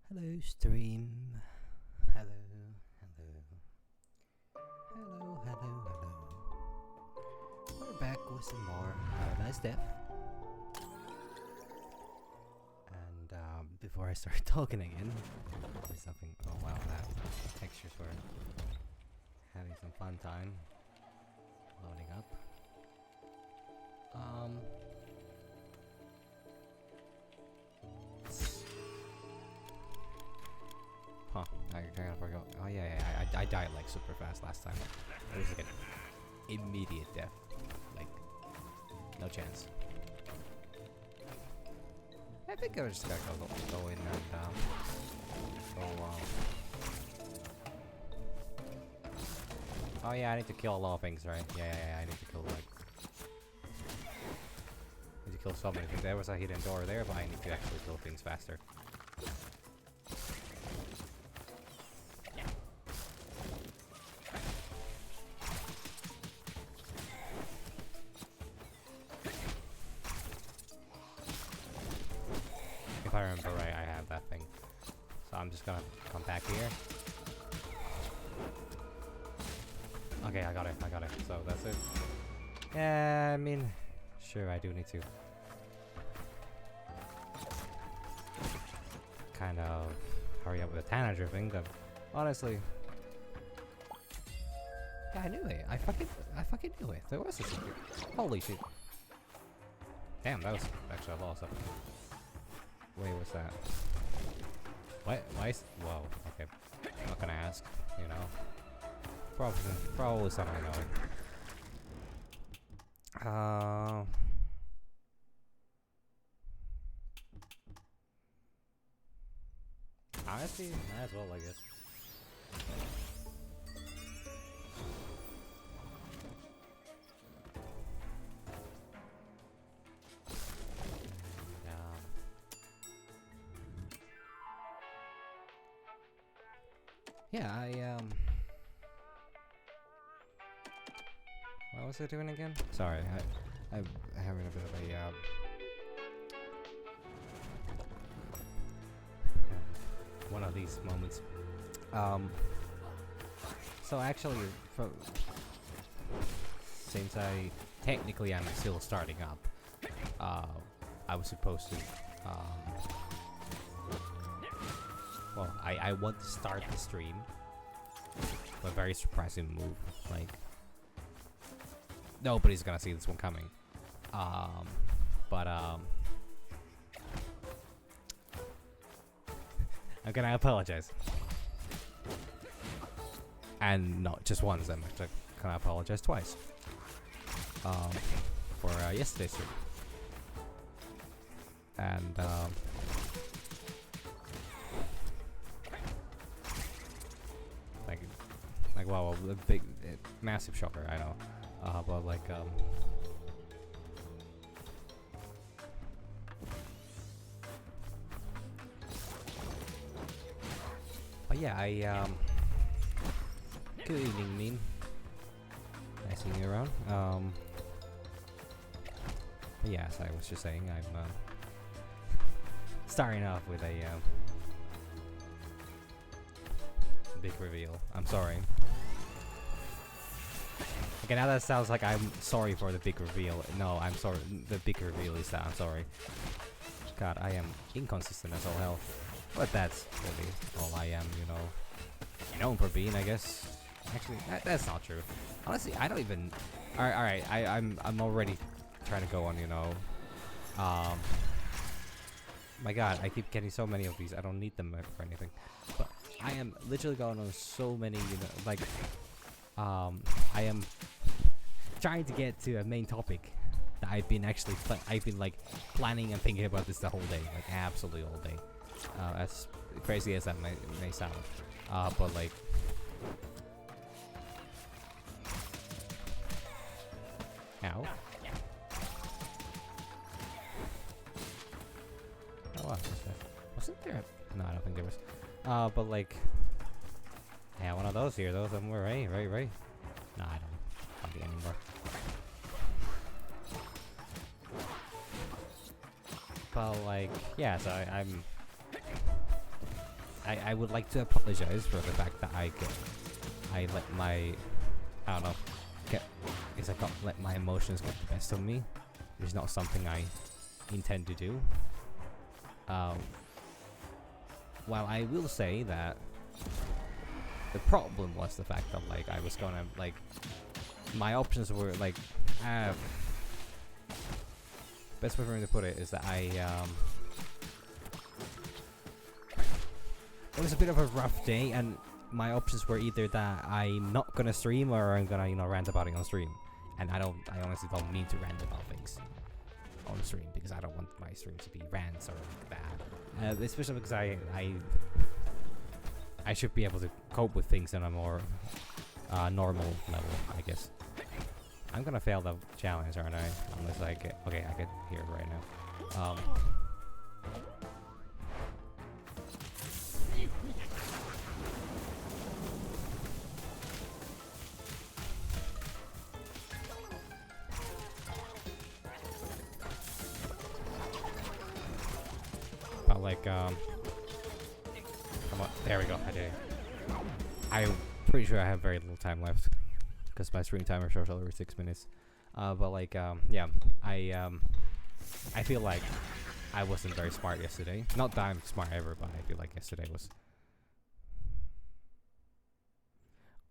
Hello, stream. Hello, hello. Hello, hello, hello. We're back with some more Nice Death. And before I start talking again, there's something. Oh wow, that textures were having some fun time loading up. Huh, I kind of forgot. Oh yeah, I died like super fast last time. It was like an immediate death. Like, no chance. I think I just gotta go in and oh yeah, I need to kill a lot of things, right? Yeah, I need to kill so many things. There was a hidden door there, but I need to actually kill things faster. If I remember right, I have that thing. So I'm just gonna come back here. Okay, I got it. So that's it. Yeah, I mean, sure, I do need to kind of hurry up with the tanager thing, but honestly, yeah, I knew it. I fucking knew it. There was a secret. Holy shit! Damn, that was actually a lot of stuff. Wait, what's that? What? Why is? Whoa. Okay, I'm not gonna ask. You know, probably something annoying. Honestly, might as well, I guess. Yeah, what was I doing again? Sorry, I'm having a bit of a one of these moments. So actually, since technically I'm still starting up, I was supposed to, well, I want to start the stream, a very surprising move, like, nobody's gonna see this one coming, but I'm gonna apologize. And not just once, I'm gonna apologize twice. For yesterday's stream. And like wow, a big, massive shocker, I know. But like but yeah, good evening, Mean. Nice seeing you around. But yeah, as I was just saying, I'm starting off with a big reveal. I'm sorry. Okay, now that sounds like I'm sorry for the big reveal. No, I'm sorry. The big reveal is that I'm sorry. God, I am inconsistent as all hell. But that's really all I am, you know. Known for being, I guess. Actually, that's not true. Honestly, I don't even. Alright, I'm already trying to go on, you know. My God, I keep getting so many of these. I don't need them for anything. But I am literally going on so many, you know, like, I am trying to get to a main topic that I've been actually, I've been like planning and thinking about this the whole day, like absolutely all day. As crazy as that may sound, but like, ow. Oh, wow, wasn't there? No, I don't think there was. But like, yeah, one of those here, those of them were right. No, I don't be anymore. But like, yeah, so I'm I would like to apologize for the fact that I let my, I don't know, let my emotions get the best of me. It's not something I intend to do. While I will say that the problem was the fact that like I was gonna like my options were like best way for me to put it is that it was a bit of a rough day, and my options were either that I'm not gonna stream or I'm gonna rant about it on stream. And I honestly don't mean to rant about things on stream because I don't want my stream to be rants or like that. Especially because I should be able to cope with things on a more normal level, I guess. I'm gonna fail the challenge, aren't I? Unless I get I get here right now. But like come on, there we go. I did it. I'm pretty sure I have very little time left because my stream timer shows over 6 minutes. But like yeah, I feel like I wasn't very smart yesterday. Not that I'm smart ever, but I feel like yesterday was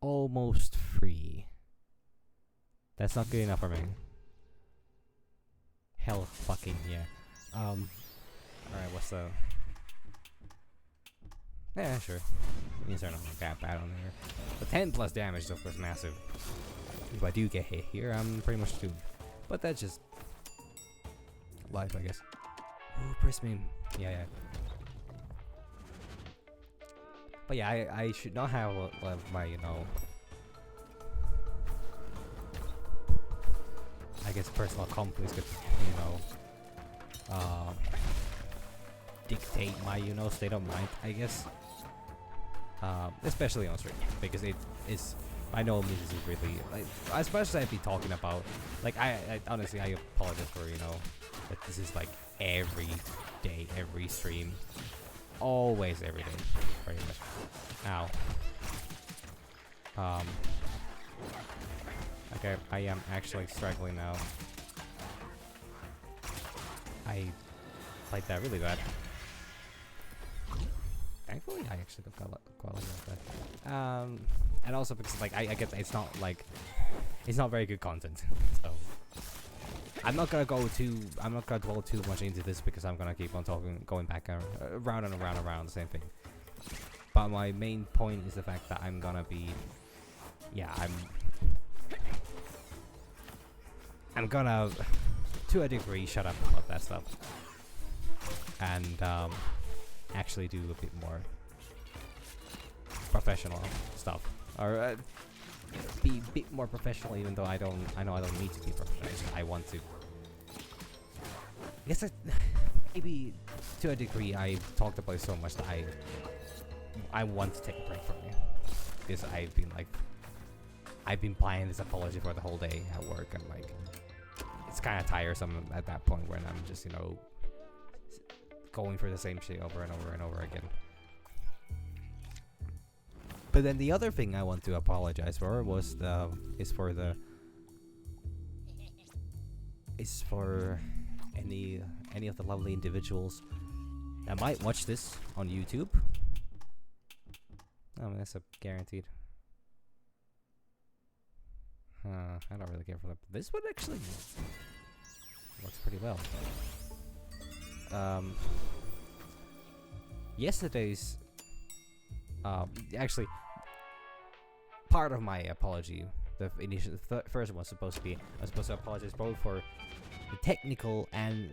almost free. That's not good enough for me. Hell fucking yeah. Alright, what's the... Yeah, sure. These are not that bad on there. The 10 plus damage is of course massive. If I do get hit here, I'm pretty much doomed. But that's just... life, I guess. Ooh, press me. Yeah. But yeah, I should not have my, you know... I guess personal companies could, you know... dictate my, you know, state of mind, I guess. Especially on stream, because it is by no means is really like, as much as I'd be talking about, like I honestly I apologize for, you know, that this is like every day, every stream, always every day, pretty much. Ow. Okay, I am actually struggling now. I played that really bad. Thankfully, I actually got quite lucky with that. And also because like I get it's not like it's not very good content, so I'm not gonna dwell too much into this because I'm gonna keep on going back around and around the same thing. But my main point is the fact that I'm gonna be, yeah, I'm gonna, to a degree, shut up about that stuff and actually do a bit more professional stuff, or be a bit more professional. Even though I know I don't need to be professional. I want to. I guess maybe to a degree I talked about it so much that I want to take a break from it because I've been planning this apology for the whole day at work, and like it's kind of tiresome at that point when I'm just, you know, going for the same shit over and over and over again. But then the other thing I want to apologize for was is for any of the lovely individuals that might watch this on YouTube. I mean, that's a guaranteed. I don't really care for that. This one actually works pretty well. Yesterday's actually part of my apology, the first one was supposed to be, I was supposed to apologize both for the technical and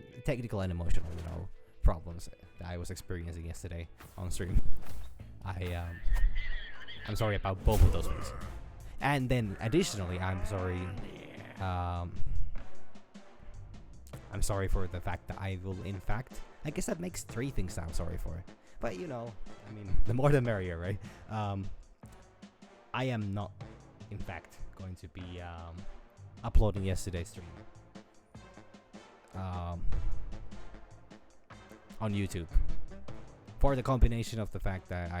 emotional, you know, problems that I was experiencing yesterday on stream. I'm sorry about both of those things, and then additionally I'm sorry for the fact that I will, in fact, I guess that makes 3 things that I'm sorry for. But, you know, I mean, the more the merrier, right? I am not, in fact, going to be uploading yesterday's stream on YouTube. for the combination of the fact that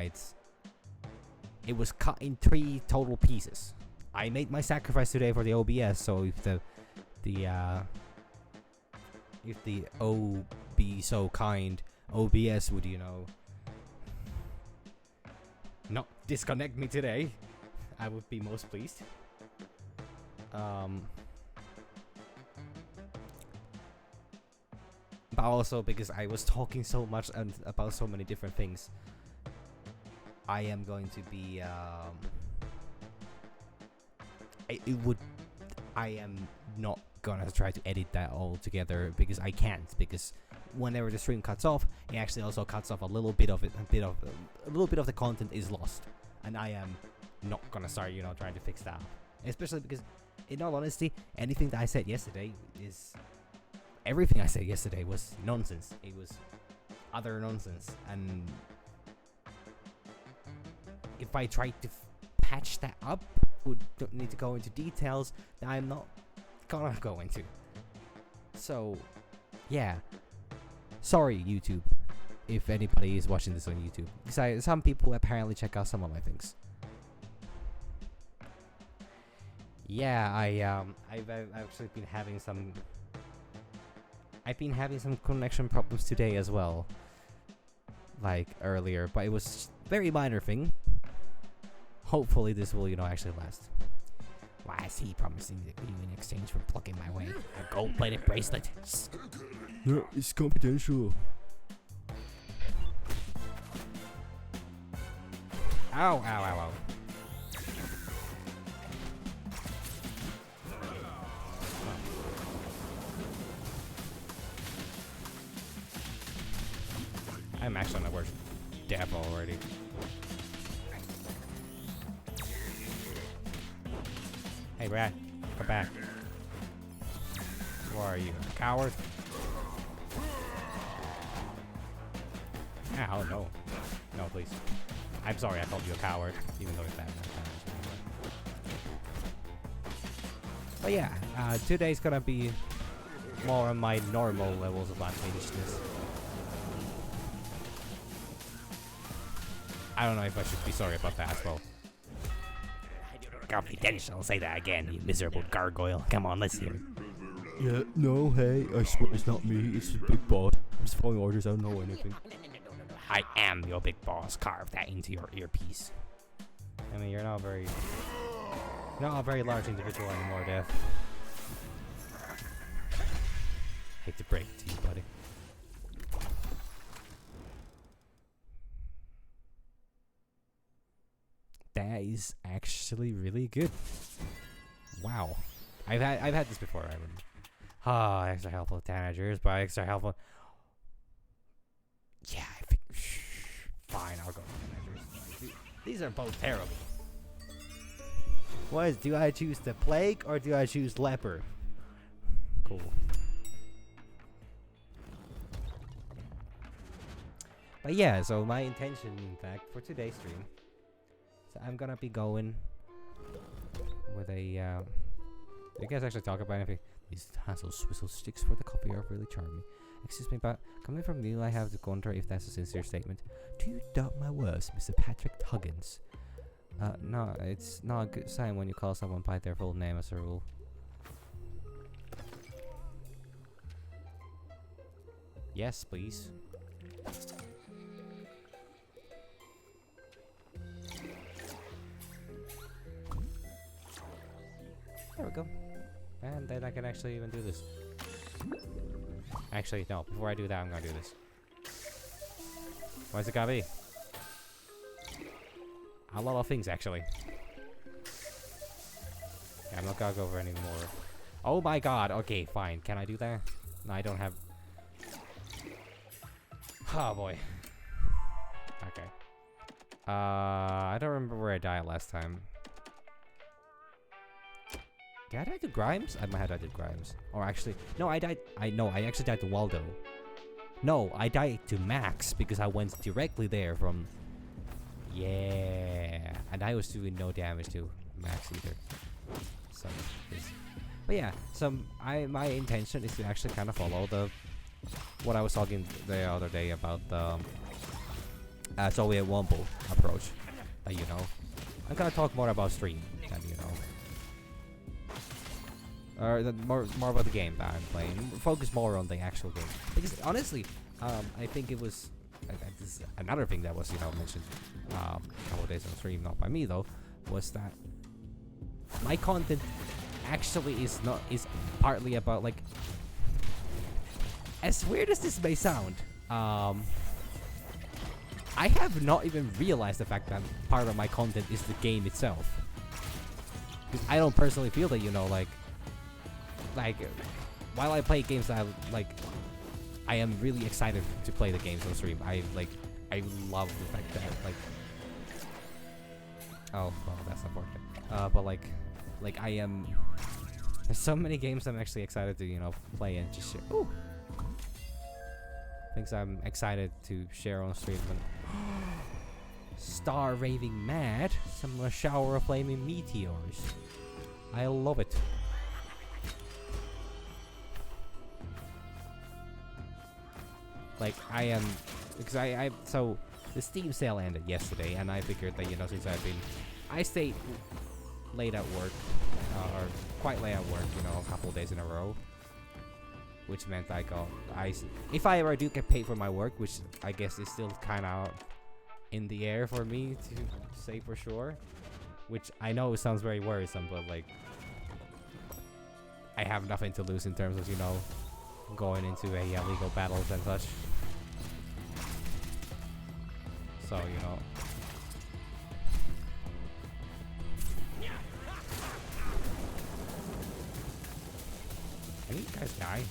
it was cut in 3 total pieces. I made my sacrifice today for the OBS, so if the oh be so kind OBS would, you know, not disconnect me today, I would be most pleased. But also because I was talking so much and about so many different things, I am going to be I am not gonna try to edit that all together because I can't, because whenever the stream cuts off, it actually also cuts off a little bit of it, a little bit of the content is lost, and I am not gonna start, you know, trying to fix that, especially because, in all honesty, anything that I said yesterday everything I said yesterday was nonsense. It was utter nonsense, and if I tried to patch that up, would need to go into details that I'm not gonna go into. So, yeah. Sorry, YouTube, if anybody is watching this on YouTube, because some people apparently check out some of my things. Yeah, I've actually been having some. I've been having some connection problems today as well, like earlier, but it was very minor thing. Hopefully this will, you know, actually last. Why is he promising you in exchange for plugging my way a gold-plated bracelet? No, it's confidential. Ow, ow, ow, ow. I'm actually on the worst death already. Hey Brad, come back. Who are you, a coward? Ow, no. No, please. I'm sorry, I called you a coward, even though it's bad. But yeah, today's gonna be more on my normal levels of unhingedness. I don't know if I should be sorry about that as well. Confidential, say that again, you miserable gargoyle. Come on, let's hear it. Yeah, no, hey, I swear it's not me, it's the big boss. I'm just following orders, I don't know anything. I am your big boss. Carve that into your earpiece. I mean, you're not a very large individual anymore, Death. Hate to break it to you, buddy. That is actually really good. Wow. I've had this before, I remember. Ah, extra helpful tanagers, but extra helpful. Yeah, I think. Fine, I'll go with tanagers. These are both terrible. Do I choose the plague or do I choose leper? Cool. But yeah, so my intention, in fact, for today's stream, so I'm gonna be going with a. You guys actually talk about anything? These hassle swizzle sticks for the coffee are really charming. Excuse me, but coming from you, I have to wonder if that's a sincere statement. Do you doubt my words, Mr. Patrick Huggins? No, it's not a good sign when you call someone by their full name as a rule. Yes, please. There we go. And then I can actually even do this. Actually, no. Before I do that, I'm gonna do this. Why's it gotta be? A lot of things, actually. Yeah, I'm not gonna go over any more. Oh my god. Okay, fine. Can I do that? No, I don't have... Oh boy. Okay. I don't remember where I died last time. Did I die to Grimes? I might have died to Grimes. Or actually, no, I actually died to Waldo. No, I died to Max because I went directly there from... Yeah. And I was doing no damage to Max either. So, but yeah, so my intention is to actually kind of follow what I was talking the other day about the So we have Womble approach. You know, I'm gonna talk more about stream than or more about the game that I'm playing. Focus more on the actual game because honestly, I think it was this is another thing that was mentioned a couple of days on stream, not by me though, was that my content actually is partly about like, as weird as this may sound, I have not even realized the fact that part of my content is the game itself. Because I don't personally feel that, like while I play games that I am really excited to play the games on stream. I love the fact that oh well, that's unfortunate. But like I am. There's so many games I'm actually excited to play and just share. Ooh. Things I'm excited to share on stream. And Star raving mad. Some shower of flaming meteors. I love it. Like I am, because so the Steam sale ended yesterday, and I figured that since I stayed late at work, or quite late at work, a couple of days in a row, which meant if I ever do get paid for my work, which I guess is still kind of in the air for me to say for sure, which I know it sounds very worrisome, but like I have nothing to lose in terms of going into a legal battles and such. So Can you guys die?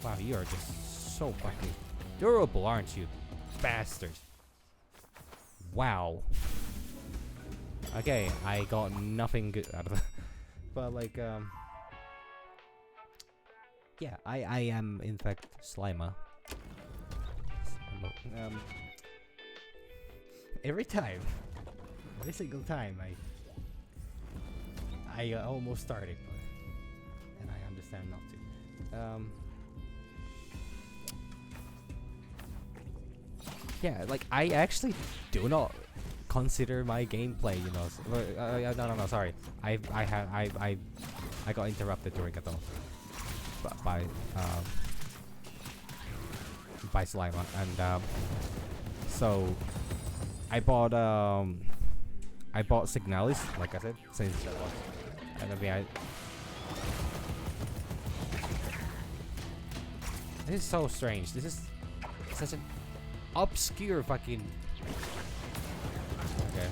Wow, you are just so fucking durable, aren't you, bastards? Wow. Okay, I got nothing good out of that. But like, yeah, I am in fact Slimer. Every single time I almost started, and I understand not to. Yeah, like I actually do not consider my gameplay, no, sorry. I got interrupted during it though. By Slimer, and so I bought Signalis, like I said, since and this is so strange. This is such an obscure fucking. Okay.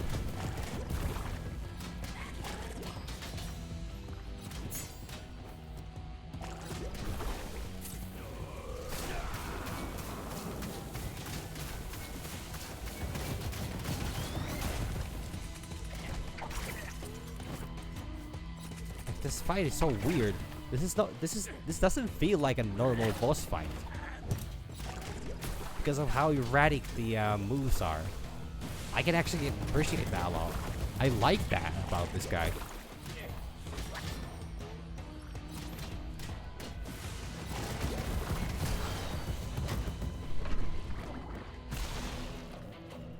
This fight is so weird. This doesn't feel like a normal boss fight because of how erratic the moves are. I can actually appreciate that a lot. I like that about this guy.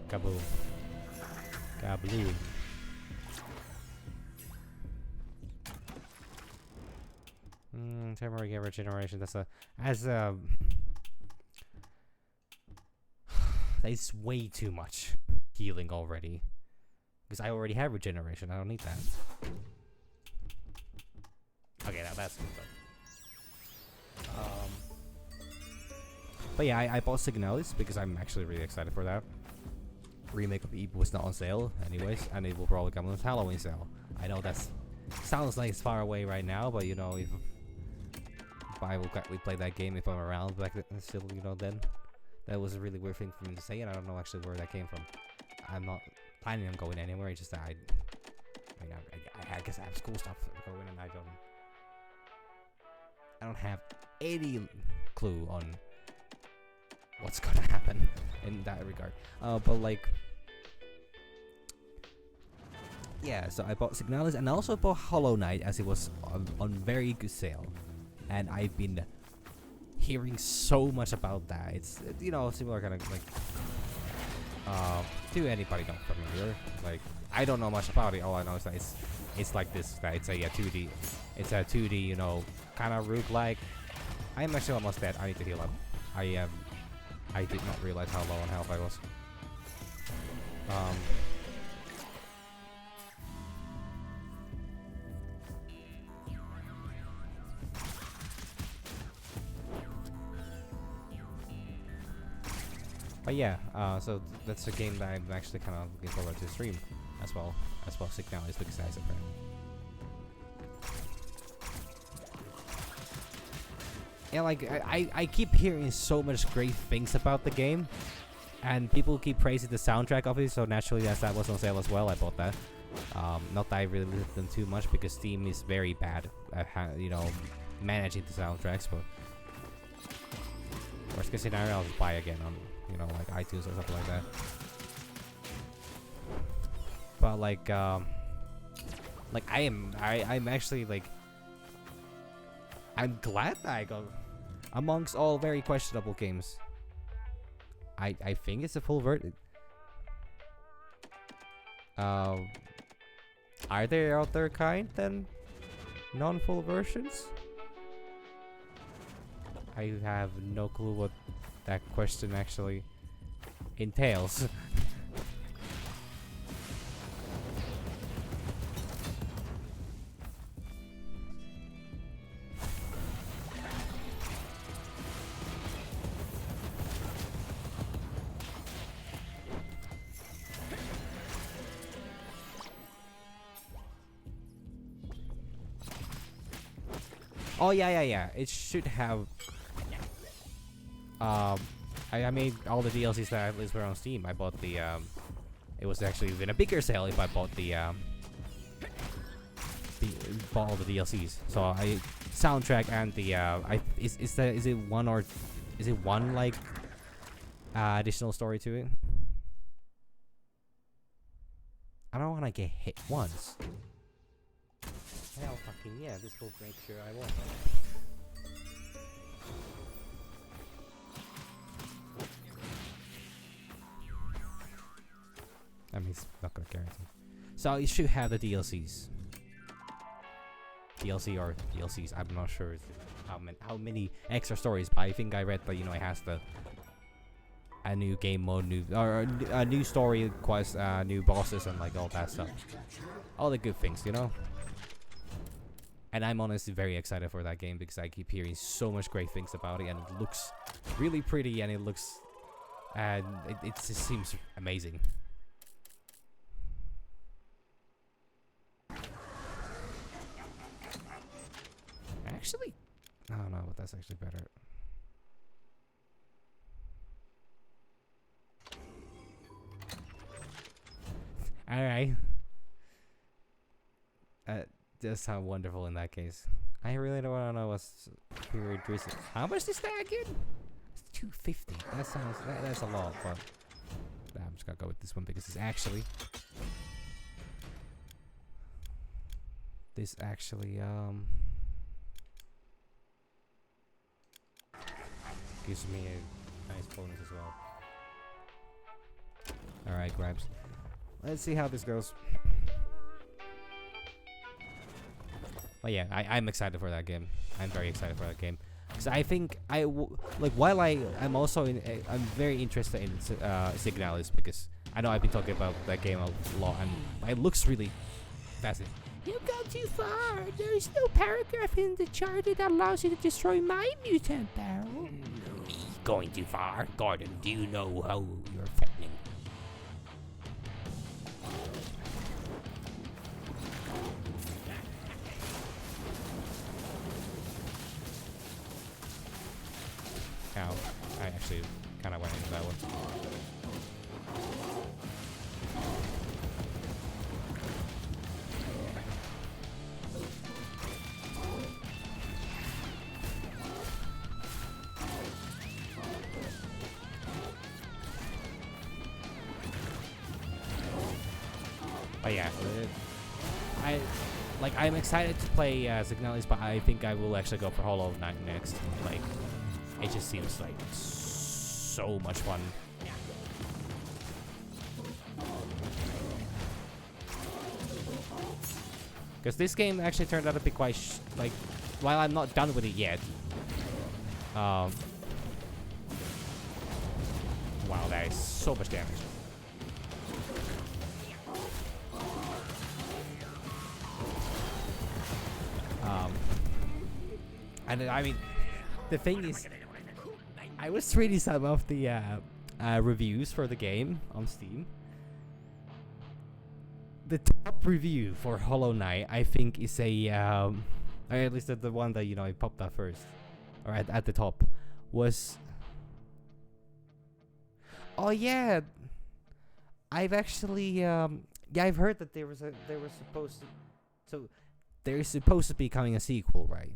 Kaboom. Kaboom. Temporary game regeneration. That's way too much healing already. Because I already have regeneration. I don't need that. Okay, now that's good though. But yeah, I bought Signalis because I'm actually really excited for that. Remake of Eve was not on sale anyways, and it will probably come on Halloween sale. I know that sounds like it's far away right now, but if I will gladly play that game if I'm around back then, still, then. That was a really weird thing for me to say, and I don't know actually where that came from. I'm not planning on going anywhere, it's just that I guess I have school stuff going, and I don't have any clue on what's gonna happen in that regard. But like, yeah, so I bought Signalis, and I also bought Hollow Knight as it was on very good sale. And I've been hearing so much about that. It's similar kind of like to anybody not familiar, like I don't know much about it. All I know is that it's like this. That it's a 2D. It's a 2D, you know, kind of roguelike. I am actually almost dead. I need to heal up. I did not realize how low on health I was. But yeah, so that's a game that I'm actually kind of looking forward to stream as well Signalis because that's apparently. Yeah, like I keep hearing so much great things about the game, and people keep praising the soundtrack of it. So naturally, as that was on sale as well, I bought that. Not that I really listened them too much because Steam is very bad at you know, managing the soundtracks. But worst case scenario, I'll just buy again on, you know, like iTunes or something like that. But like I'm actually like, I'm glad that I got amongst all very questionable games. I think it's a full version. Are there other kind than non-full versions? I have no clue what that question actually entails. Oh yeah. It should have. I made all the DLCs that at least were on Steam. I bought the It was actually even a bigger sale if I bought bought all the DLCs. So I soundtrack and the is it one like additional story to it? I don't want to get hit once. Hell fucking yeah, this will make sure I won't. I mean, it's not gonna guarantee. So you should have the DLCs. DLC or DLCs, I'm not sure how many extra stories, but I think I read that, you know, it has a new game mode, a new story quest, new bosses, and like all that stuff. All the good things, you know. And I'm honestly very excited for that game because I keep hearing so much great things about it, and it looks really pretty, and it just seems amazing. Actually, I don't know, but that's actually better. Alright. Does sound wonderful in that case. I really don't want to know what's period recent. How much is that again? It's 250. That sounds that's a lot, but nah, I'm just gonna go with this one because it's actually gives me a nice bonus as well. Alright, Grabs. Let's see how this goes. But yeah, I'm excited for that game. I'm very excited for that game. Because I think while I'm also I'm very interested in Signalis because I know I've been talking about that game a lot and it looks really fascinating. You've gone too far. There is no paragraph in the charter that allows you to destroy my mutant barrel. No, going too far. Gordon, do you know how you're threatening? Ow. I actually kind of went into that one. But yeah, I'm excited to play Signalis, but I think I will actually go for Hollow Knight next. Like, it just seems like so much fun. Because this game actually turned out to be quite like, while I'm not done with it yet. Wow, that is so much damage. And I mean, the thing is, I was reading some of the reviews for the game on Steam. The top review for Hollow Knight, I think, is a or at least the one that it popped up first, or at the top, was. Oh yeah, I've actually yeah, I've heard that there was supposed to, so there is supposed to be coming a sequel, right?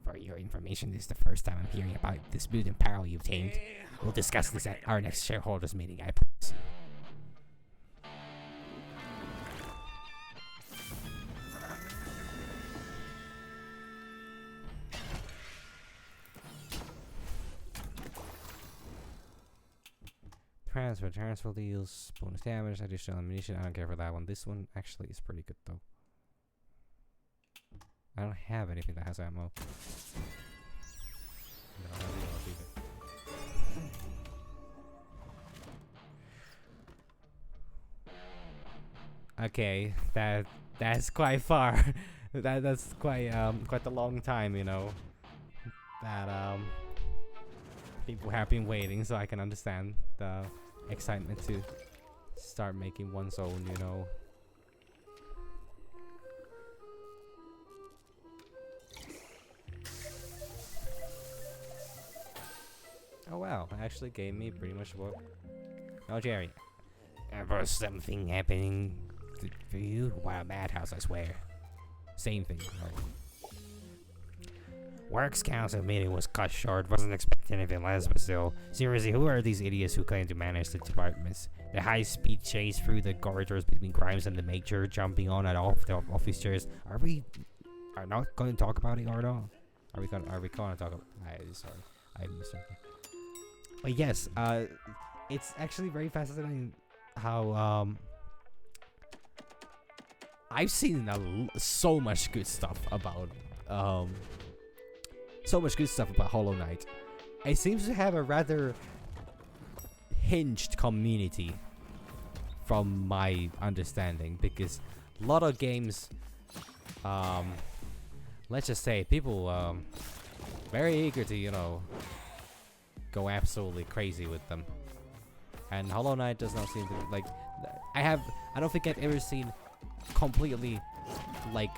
For your information, this is the first time I'm hearing about this mutant power you've tamed. We'll discuss this at our next shareholders meeting, I promise you. Transfer deals, bonus damage, additional ammunition. I don't care for that one. This one actually is pretty good though. I don't have anything that has ammo. I don't have reload either. Okay, that's quite far. that's quite a long time, that people have been waiting, so I can understand the excitement to start making one's own, Oh wow, it actually gave me pretty much what. Oh Jerry, ever something happening for you? Wow, madhouse, I swear. Same thing. Right? Works Council meeting was cut short. Wasn't expecting anything less, but still. Seriously, who are these idiots who claim to manage the departments? The high-speed chase through the corridors between Grimes and the Major, jumping on and off the office chairs. Are not going to talk about it or not? Are we going to talk about? Sorry, I missed something. But yes, it's actually very fascinating how I've seen so much good stuff about Hollow Knight. It seems to have a rather hinged community, from my understanding, because a lot of games, let's just say, people very eager to go absolutely crazy with them, and Hollow Knight does not seem to like. I don't think I've ever seen completely like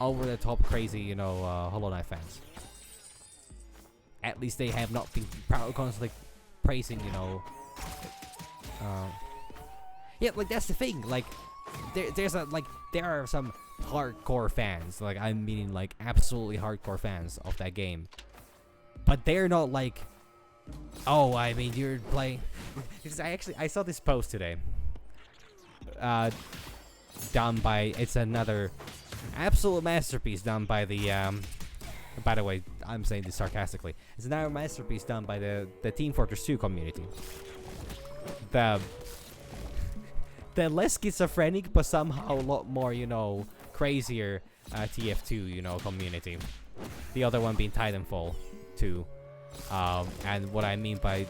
over the top crazy, Hollow Knight fans. At least they have not been constantly praising, yeah, like that's the thing. Like, there are some hardcore fans. Like, I'm meaning like absolutely hardcore fans of that game, but they're not like, oh, I mean, you're playing. Because I saw this post today. Done by, it's another absolute masterpiece done by the by the way, I'm saying this sarcastically. It's another masterpiece done by the Team Fortress 2 community. The less schizophrenic but somehow a lot more, crazier TF2, community. The other one being Titanfall 2. And what I mean by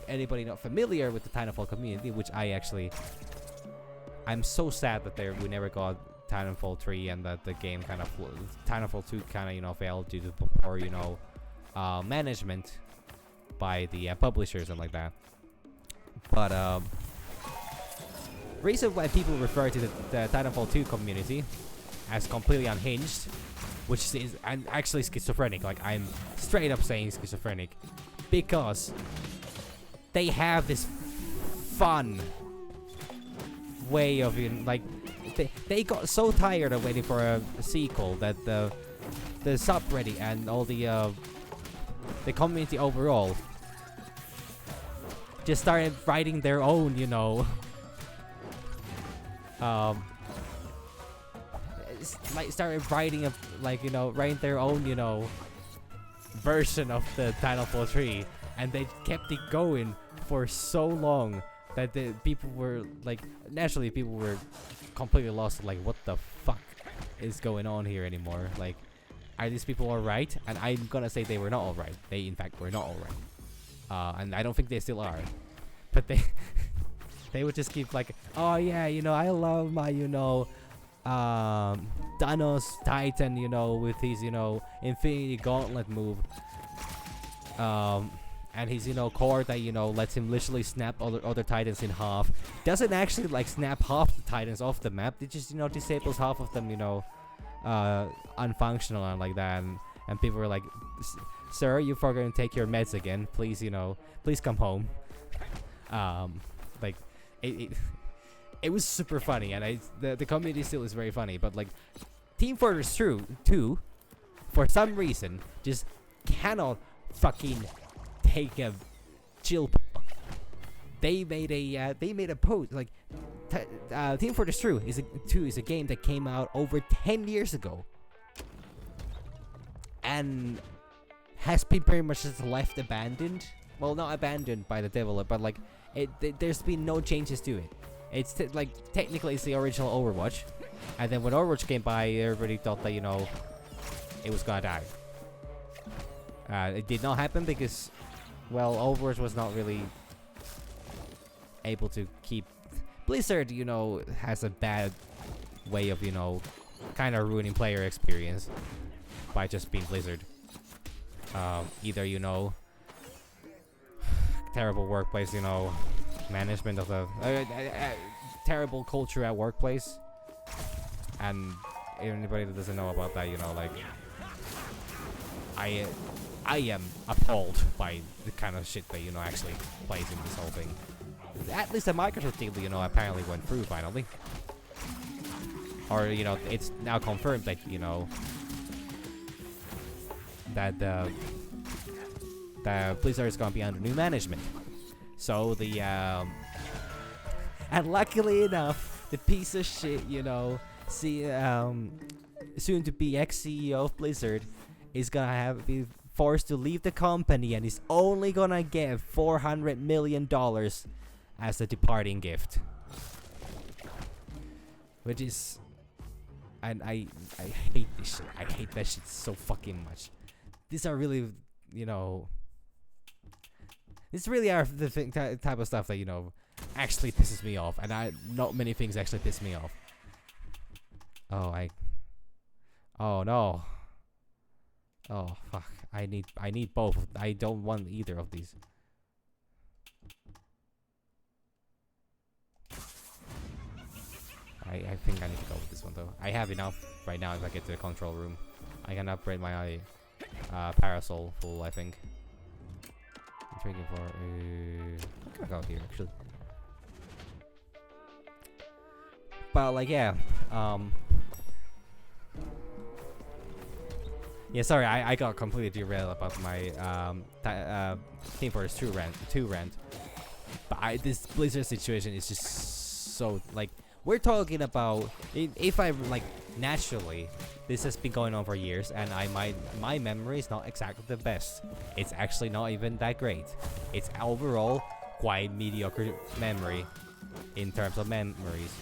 anybody not familiar with the Titanfall community, which I'm so sad that we never got Titanfall 3 and that the game kind of Titanfall 2 kind of failed due to poor management by the publishers and like that. But reason why people refer to the Titanfall 2 community as completely unhinged, which is actually schizophrenic, like I'm straight up saying schizophrenic, because they have this fun way of they got so tired of waiting for a sequel that the subreddit and all the community overall just started writing their own, started writing writing their own, version of the Titanfall 3, and they kept it going for so long that the people were like, naturally people were completely lost, like what the fuck is going on here anymore. Like, are these people alright? And I'm gonna say they were not alright. They in fact were not alright. And I don't think they still are. But they they would just keep like, oh yeah, you know, I love my, you know, Thanos Titan, you know, with his, you know, Infinity Gauntlet move. And his, you know, core that, you know, lets him literally snap other Titans in half. Doesn't actually like snap half the Titans off the map. It just, you know, disables half of them, you know, unfunctional and like that. And people were like, sir, you forgot to take your meds again. Please, you know, please come home. Like, it was super funny, and the community still is very funny, but like, Team Fortress 2, for some reason, just cannot fucking take a chill. They made a post like, Team Fortress 2 is a game that came out over 10 years ago, and has been pretty much just left abandoned. Well, not abandoned by the developer, but like, there's been no changes to it. It's like, technically it's the original Overwatch, and then when Overwatch came by, everybody thought that, you know, it was gonna die. It did not happen because, well, Overwatch was not really able to keep. Blizzard, you know, has a bad way of, you know, kind of ruining player experience by just being Blizzard. Either, you know, terrible workplace, you know, management of the terrible culture at workplace, and anybody that doesn't know about that, you know, like, I am appalled by the kind of shit that, you know, actually plays in this whole thing. At least the Microsoft deal, you know, apparently went through finally, or, you know, it's now confirmed that, you know, that the Blizzard is gonna be under new management. So the and luckily enough, the piece of shit, you know, soon to be ex-CEO of Blizzard is gonna be forced to leave the company, and he's only gonna get $400 million as a departing gift. Which is, and I hate this shit. I hate that shit so fucking much. These are really, you know, this really are the type of stuff that, you know, actually pisses me off, and not many things actually piss me off. Oh no. Oh fuck. I need both. I don't want either of these. I think I need to go with this one though. I have enough right now if I get to the control room. I can upgrade my parasol full, I think. I'm trading for I'm gonna go here actually. But like, yeah, yeah, sorry, I got completely derailed about my Team Fortress 2 rant. But this Blizzard situation is just so, like, we're talking about, if I, like, naturally, this has been going on for years, and my memory is not exactly the best. It's actually not even that great. It's overall quite mediocre memory in terms of memories.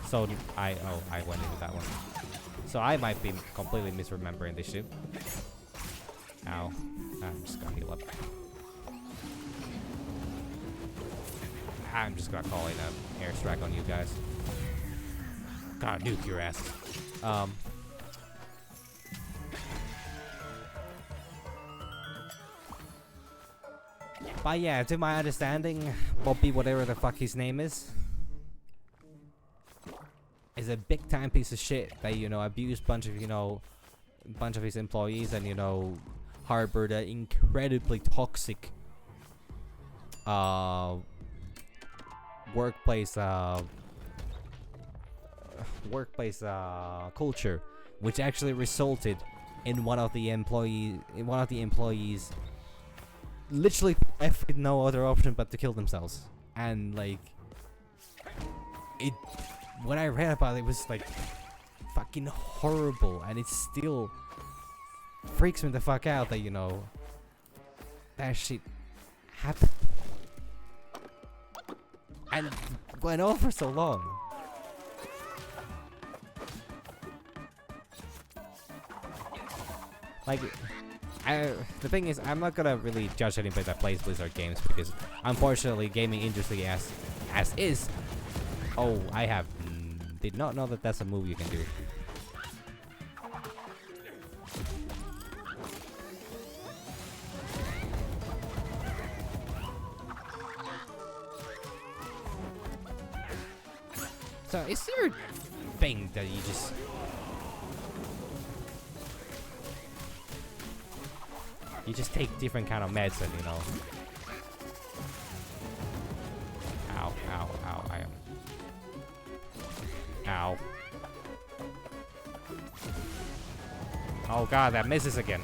So I went into that one. So I might be completely misremembering this shit. Ow. I'm just gonna heal up. I'm just gonna call in an airstrike on you guys. Gotta nuke your ass. But yeah, to my understanding, Bobby, whatever the fuck his name is a big time piece of shit that, you know, abused bunch of his employees, and, you know, harbored an incredibly toxic workplace culture, which actually resulted in one of the employees literally left with no other option but to kill themselves. And like, when I read about it, it was like fucking horrible, and it still freaks me the fuck out that, you know, that shit happened. and went on for so long. Like, the thing is, I'm not gonna really judge anybody that plays Blizzard games because, unfortunately, gaming industry as is. Oh, I have did not know that that's a move you can do. So, is there a thing that you just... You just take different kind of meds and, you know... Ow, ow, ow, I am... Ow. Oh god, that misses again.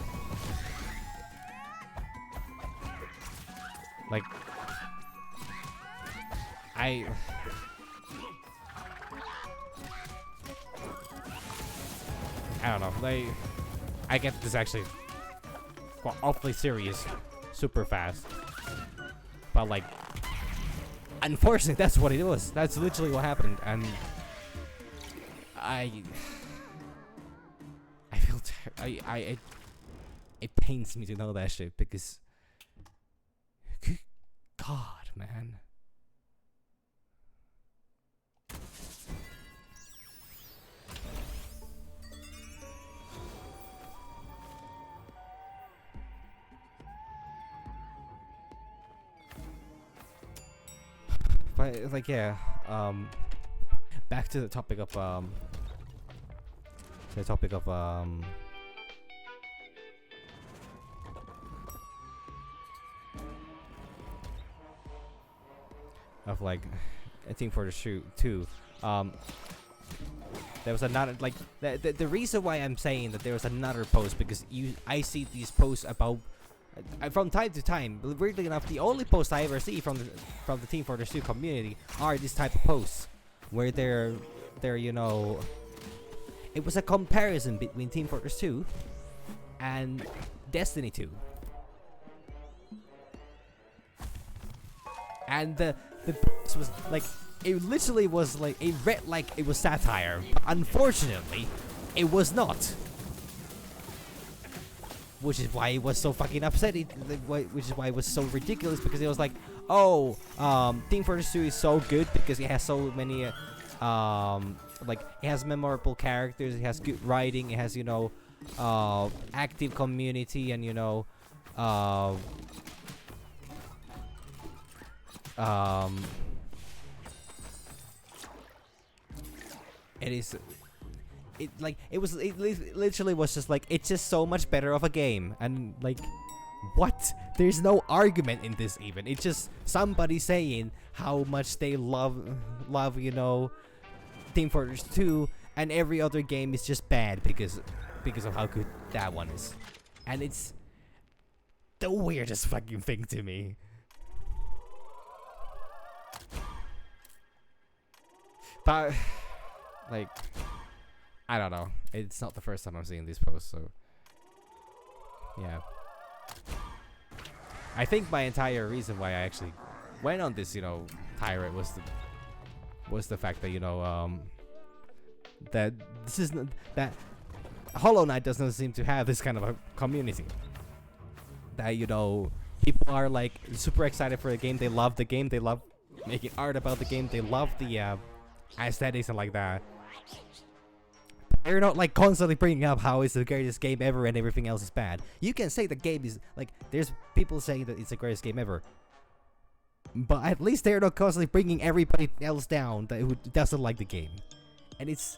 Like... I don't know, like... I get this actually... Well, awfully serious, super fast. But like, unfortunately, that's what it was. That's literally what happened, and I feel it pains me to know that shit because, good God, man. But like, yeah, back to the topic of like a Team Fortress 2. There was another, like, the reason why I'm saying that there was another post because I see these posts about from time to time. Weirdly enough, the only posts I ever see from the Team Fortress 2 community are this type of posts where they're you know, it was a comparison between Team Fortress 2 and Destiny 2. And the post was like, it literally was like, it read like it was satire. Unfortunately, it was not. Which is why it was so fucking upsetting. Which is why it was so ridiculous, because it was like, oh, Team Fortress 2 is so good because it has so many, like, it has memorable characters, it has good writing, it has, you know, active community, and, you know, it is... It literally was just like, it's just so much better of a game, and like, what? There's no argument in this even. It's just somebody saying how much they love, you know, Team Fortress 2, and every other game is just bad because of how good that one is, and it's the weirdest fucking thing to me. But like, I don't know. It's not the first time I'm seeing these posts, so yeah. I think my entire reason why I actually went on this, you know, tirade was the fact that, you know, that this is that Hollow Knight doesn't seem to have this kind of a community. That, you know, people are like super excited for the game. They love the game. They love making art about the game. They love the aesthetics and like that. They're not like constantly bringing up how it's the greatest game ever and everything else is bad. You can say the game is like, there's people saying that it's the greatest game ever, but at least they're not constantly bringing everybody else down who doesn't like the game, and it's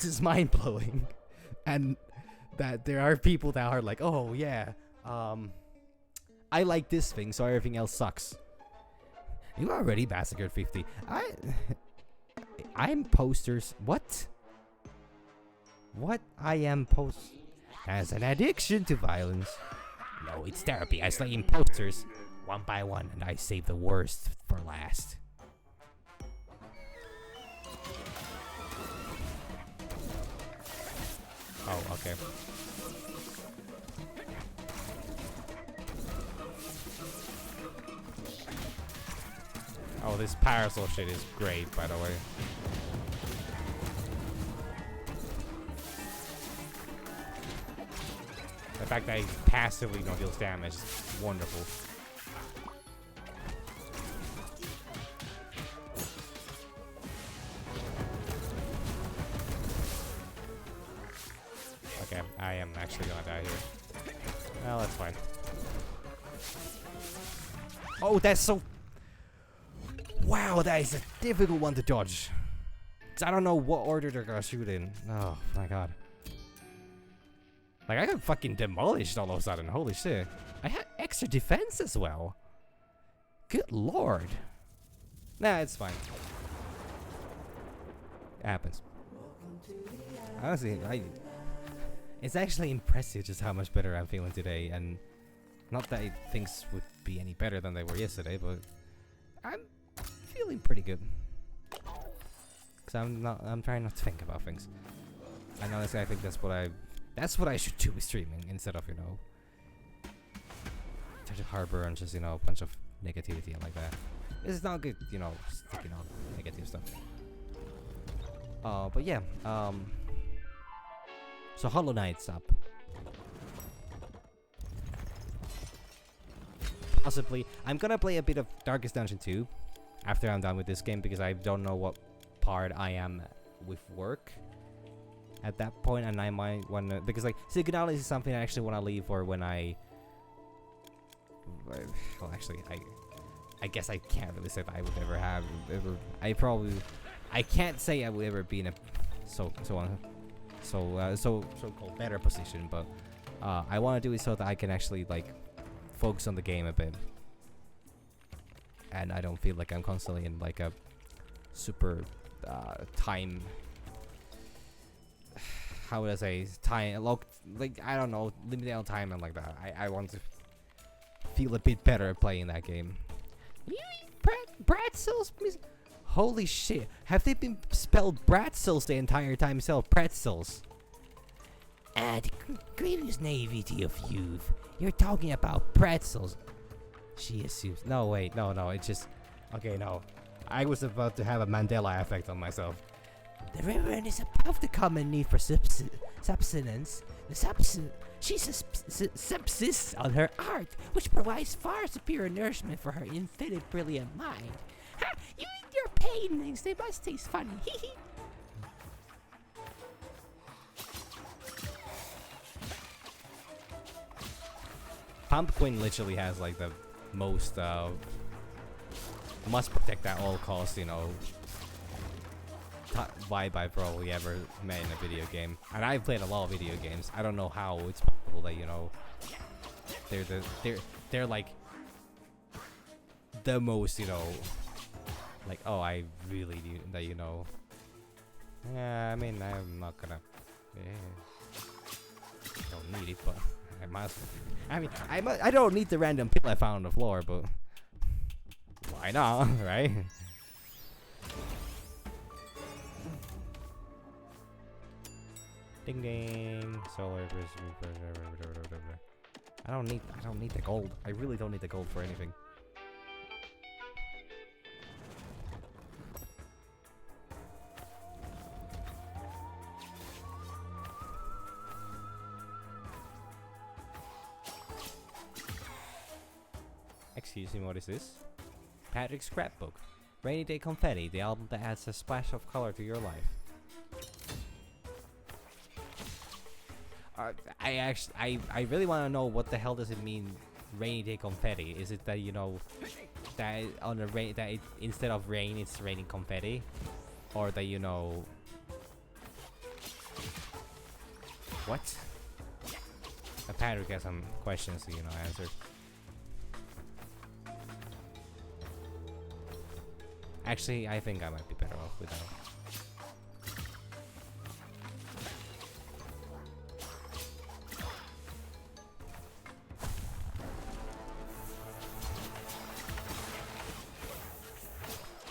just mind blowing. And that there are people that are like, oh yeah, I like this thing, so everything else sucks. You already massacred 50. I'm posters. What? What? I am has an addiction to violence. No, it's therapy. I slay imposters one by one, and I save the worst for last. Oh, okay. Oh, this parasol shit is great, by the way. The fact that he passively no deals damage is wonderful. Okay, I am actually gonna die here. Well, that's fine. Oh, that's so... Wow, that is a difficult one to dodge. 'Cause I don't know what order they're gonna shoot in. Oh, my god. Like, I got fucking demolished all of a sudden. Holy shit. I had extra defense as well. Good lord. Nah, it's fine. It happens. Honestly, it's actually impressive just how much better I'm feeling today. And not that things would be any better than they were yesterday, but I'm feeling pretty good. Because I'm trying not to think about things. And honestly, I think that's what I should do with streaming instead of, you know, try to harbor and just, you know, a bunch of negativity and like that. It's not good, you know, sticking on negative stuff. But yeah, so Hollow Knight's up. Possibly, I'm gonna play a bit of Darkest Dungeon 2 after I'm done with this game because I don't know what part I am with work at that point, and I might want to, because like Psychedelics is something I actually want to leave for when I, well actually I guess I can't really say that I would ever have, I can't say I would ever be in a so-called better position, but I want to do it so that I can actually like focus on the game a bit, and I don't feel like I'm constantly in like a super time, how would I say, time like I don't know, limited on time and like that. I want to feel a bit better playing that game. You eat pretzels? Holy shit! Have they been spelled Bratzels the entire time? Spelled pretzels. And grievous naivety of youth. You're talking about pretzels. She assumes. No, wait, no, it's just. Okay, no. I was about to have a Mandela effect on myself. The Reverend is above the common need for subsistence. She subsists on her art, which provides far superior nourishment for her infinite brilliant mind. Ha! You eat your paintings, they must taste funny. Hee. Pumpkin literally has like the most must protect at all costs, you know, vibe I probably ever met in a video game. And I've played a lot of video games. I don't know how it's possible that, you know, they're like the most, you know, like, oh, I really do that, you know. Yeah, I mean, I'm not gonna, don't need it, but I must. I mean, I don't need the random pill I found on the floor, but why not, right? Ding ding. Solar I don't need the gold. I really don't need the gold for anything. Excuse me, what is this? Patrick's Scrapbook. Rainy Day Confetti, the album that adds a splash of color to your life. I really want to know what the hell does it mean, rainy day confetti? Is it that, you know, that on the rain, that it, instead of rain it's raining confetti, or that, you know, what? Patrick has some questions to, you know, answer. Actually, I think I might be better off without.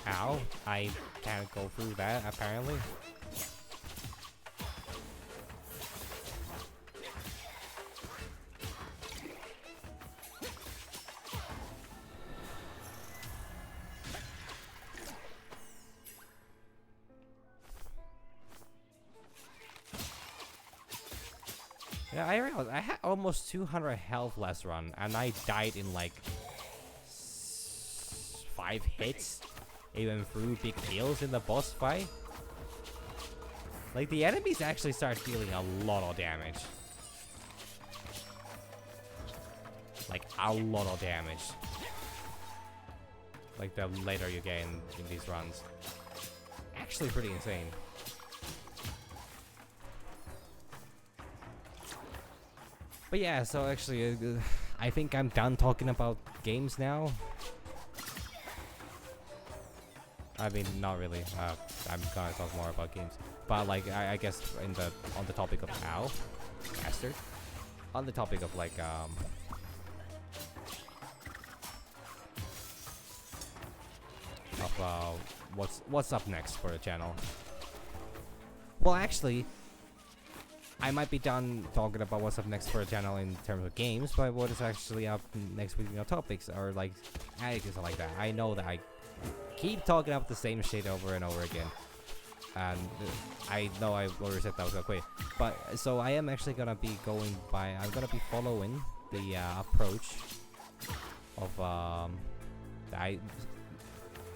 Ow, I can't go through that apparently. Yeah, I realized I had almost 200 health last run, and I died in like 5 hits, even through big deals in the boss fight. Like, the enemies actually start dealing a lot of damage. Like, a lot of damage. Like, the later you get in these runs. Actually pretty insane. But yeah, so actually, I think I'm done talking about games now. I mean, not really. I'm gonna talk more about games, but like, I guess on the topic of bastard, on the topic of like what's up next for the channel. Well, actually, I might be done talking about what's up next for the channel in terms of games, but what is actually up next with topics or like attitudes like that. I know that I keep talking about the same shit over and over again, and I know I already said that I was gonna quit. But so I am actually gonna be going by. I'm gonna be following the approach of that I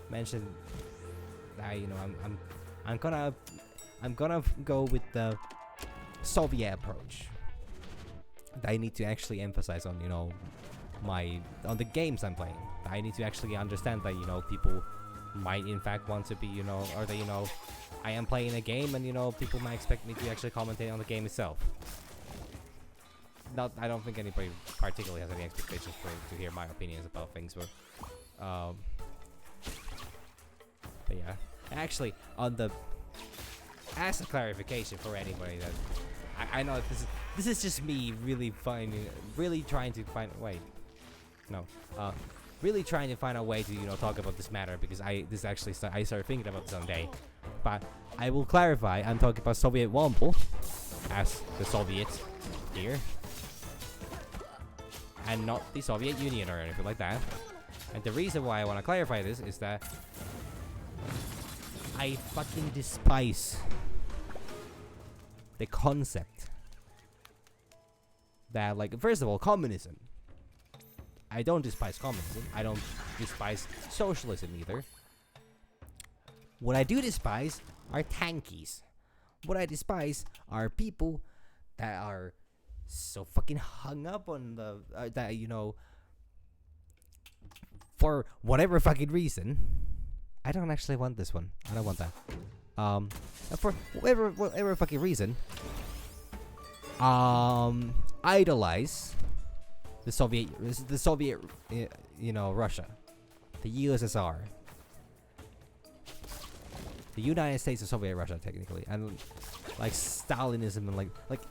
mentioned. That I'm gonna go with the Soviet approach. I need to actually emphasize on on the games I'm playing. I need to actually understand that people might in fact want to be or that I am playing a game and people might expect me to actually commentate on the game itself. I don't think anybody particularly has any expectations to hear my opinions about things, but yeah, actually as a clarification for anybody that I know this is just me really trying to find really trying to find a way to talk about this matter, because I started thinking about this someday. But I will clarify, I'm talking about Soviet Womble as the Soviets here, and not the Soviet Union or anything like that. And the reason why I want to clarify this is that I fucking despise the concept that, like, first of all, communism. I don't despise communism. I don't despise socialism either. What I do despise are tankies. What I despise are people that are so fucking hung up on the that for whatever fucking reason. I don't actually want this one. I don't want that. For whatever fucking reason, idolize the Soviet, Russia, the USSR, the United States of Soviet Russia, technically, and like Stalinism and like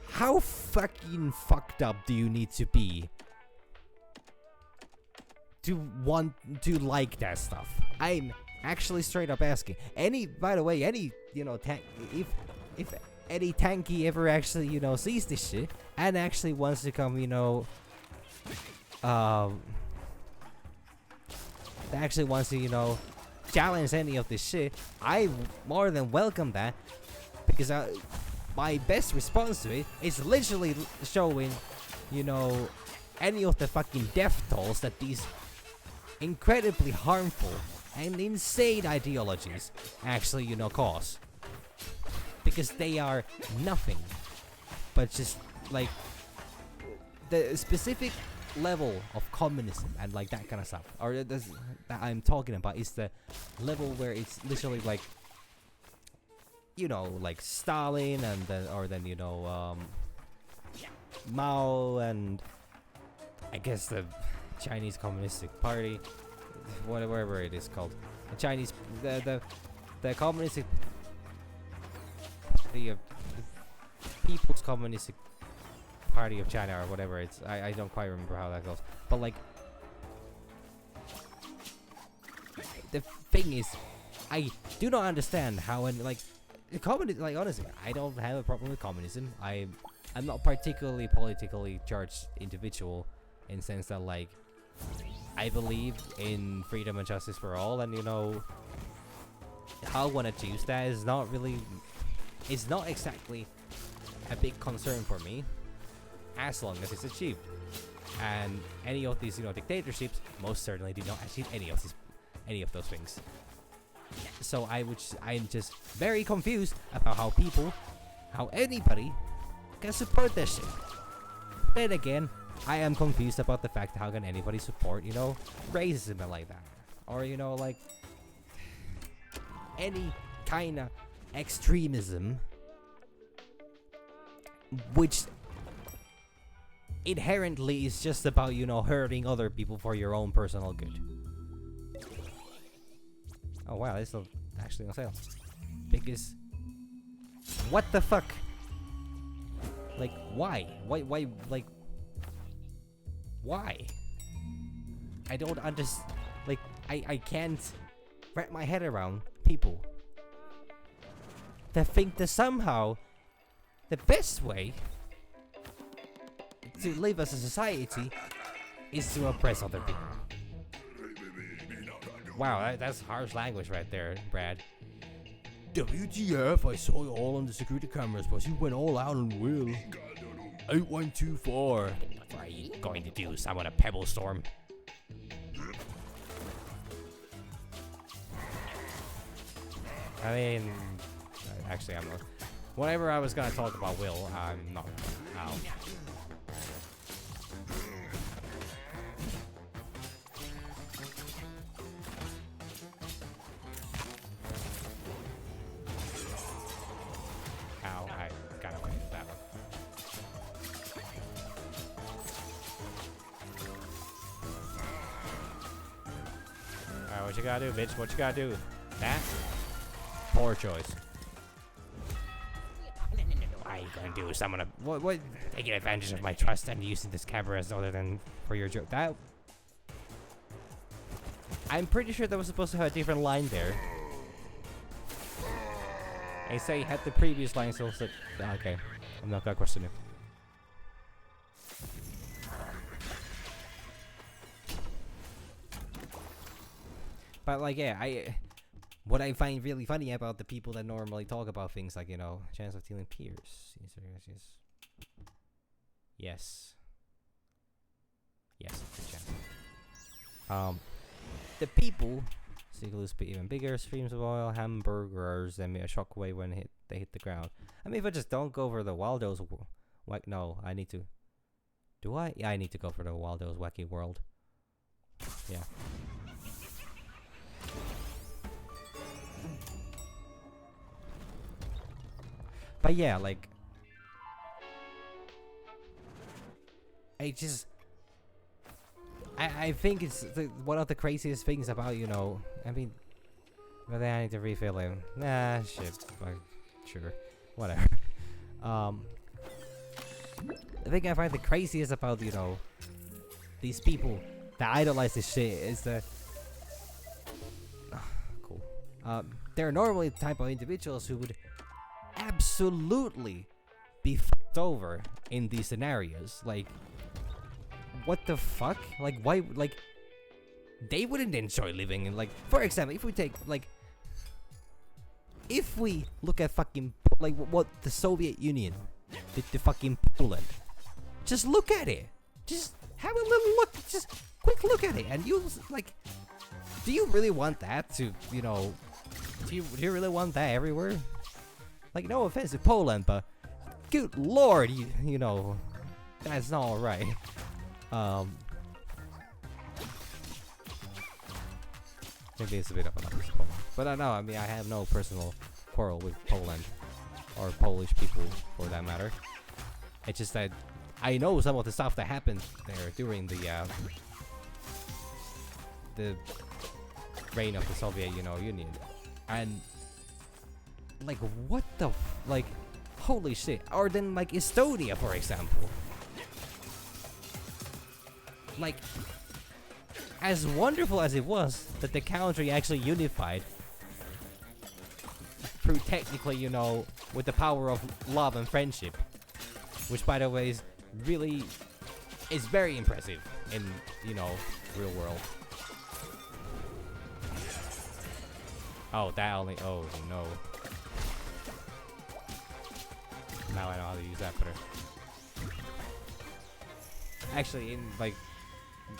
how fucking fucked up do you need to be to want to like that stuff? I'm actually straight up asking. By the way, if any tanky ever actually, sees this shit and actually wants to come, that actually wants to, challenge any of this shit, I more than welcome that, because my best response to it is literally showing, any of the fucking death tolls that these incredibly harmful and insane ideologies actually, cause. Because they are nothing but just like the specific level of communism and like that kind of stuff, or that I'm talking about is the level where it's literally like, like Stalin and then Mao and I guess the Chinese Communistic Party, whatever it is called, the Chinese the communistic. The People's Communistic Party of China or whatever it's, I don't quite remember how that goes, but like the thing is, I do not understand how like honestly, I don't have a problem with communism. I'm not particularly politically charged individual in the sense that like I believe in freedom and justice for all, and how I want to choose that is not really. It's not exactly a big concern for me, as long as it's achieved. And any of these, dictatorships most certainly did not achieve any of those things. So I'm just very confused about how anybody can support this shit. Then again, I am confused about the fact how can anybody support, racism and like that, or like any kind of extremism, which inherently is just about, hurting other people for your own personal good. Oh wow, this is actually on sale. Because what the fuck? Like, why? Why, like, why? I don't understand. Like, I can't wrap my head around people that think that somehow the best way to live as a society is to oppress other people. Wow, that's harsh language right there, Brad. WTF, I saw you all on the security cameras, but you went all out on Will. 8124. What are you going to do? Summon a pebble storm? I mean, actually, I'm not. Whenever I was gonna talk about Will, I'm not. Ow. Ow, I got away with that one. Alright, what you gotta do, bitch? What you gotta do? That? Poor choice. What are you gonna do? Someone what taking advantage of my trust and using this camera as other than for your joke? That I'm pretty sure that was supposed to have a different line there. I say had the previous line, so okay. I'm not gonna question it. But like, yeah, what I find really funny about the people that normally talk about things like, chance of stealing peers. Yes. Yes, good chance. The people Seagulls be even bigger, streams of oil, hamburgers, and a shockwave when they hit the ground. I mean, if I just don't go for the Waldo's, no, I need to. Do I? Yeah, I need to go for the Waldo's Wacky World. Yeah. But yeah, like, I think it's one of the craziest things about, I mean, but then I need to refill him. Nah, shit. Sure. Whatever. The thing I find the craziest about, these people that idolize this shit is that... cool. They're normally the type of individuals who would absolutely be fucked over in these scenarios. Like, what the fuck? Like, why? Like, they wouldn't enjoy living in, like, for example, if we take, like, if we look at fucking, like, what the Soviet Union did to fucking Poland, just look at it. Just have a little look, just quick look at it, and you'll, like, do you really want that to, do you really want that everywhere? Like, no offense to Poland, but good lord, you know, that's not alright. Maybe it's a bit of an obvious Poland. But I know, I mean, I have no personal quarrel with Poland, or Polish people, for that matter. It's just that I know some of the stuff that happened there during the reign of the Soviet, Union. And, like, what the like, holy shit. Or then, like, Estonia, for example. Like, as wonderful as it was that the country actually unified through technically, with the power of love and friendship, which, by the way, is very impressive in, real world. Oh, that only, oh no. Now I know how to use that better. Actually, in like,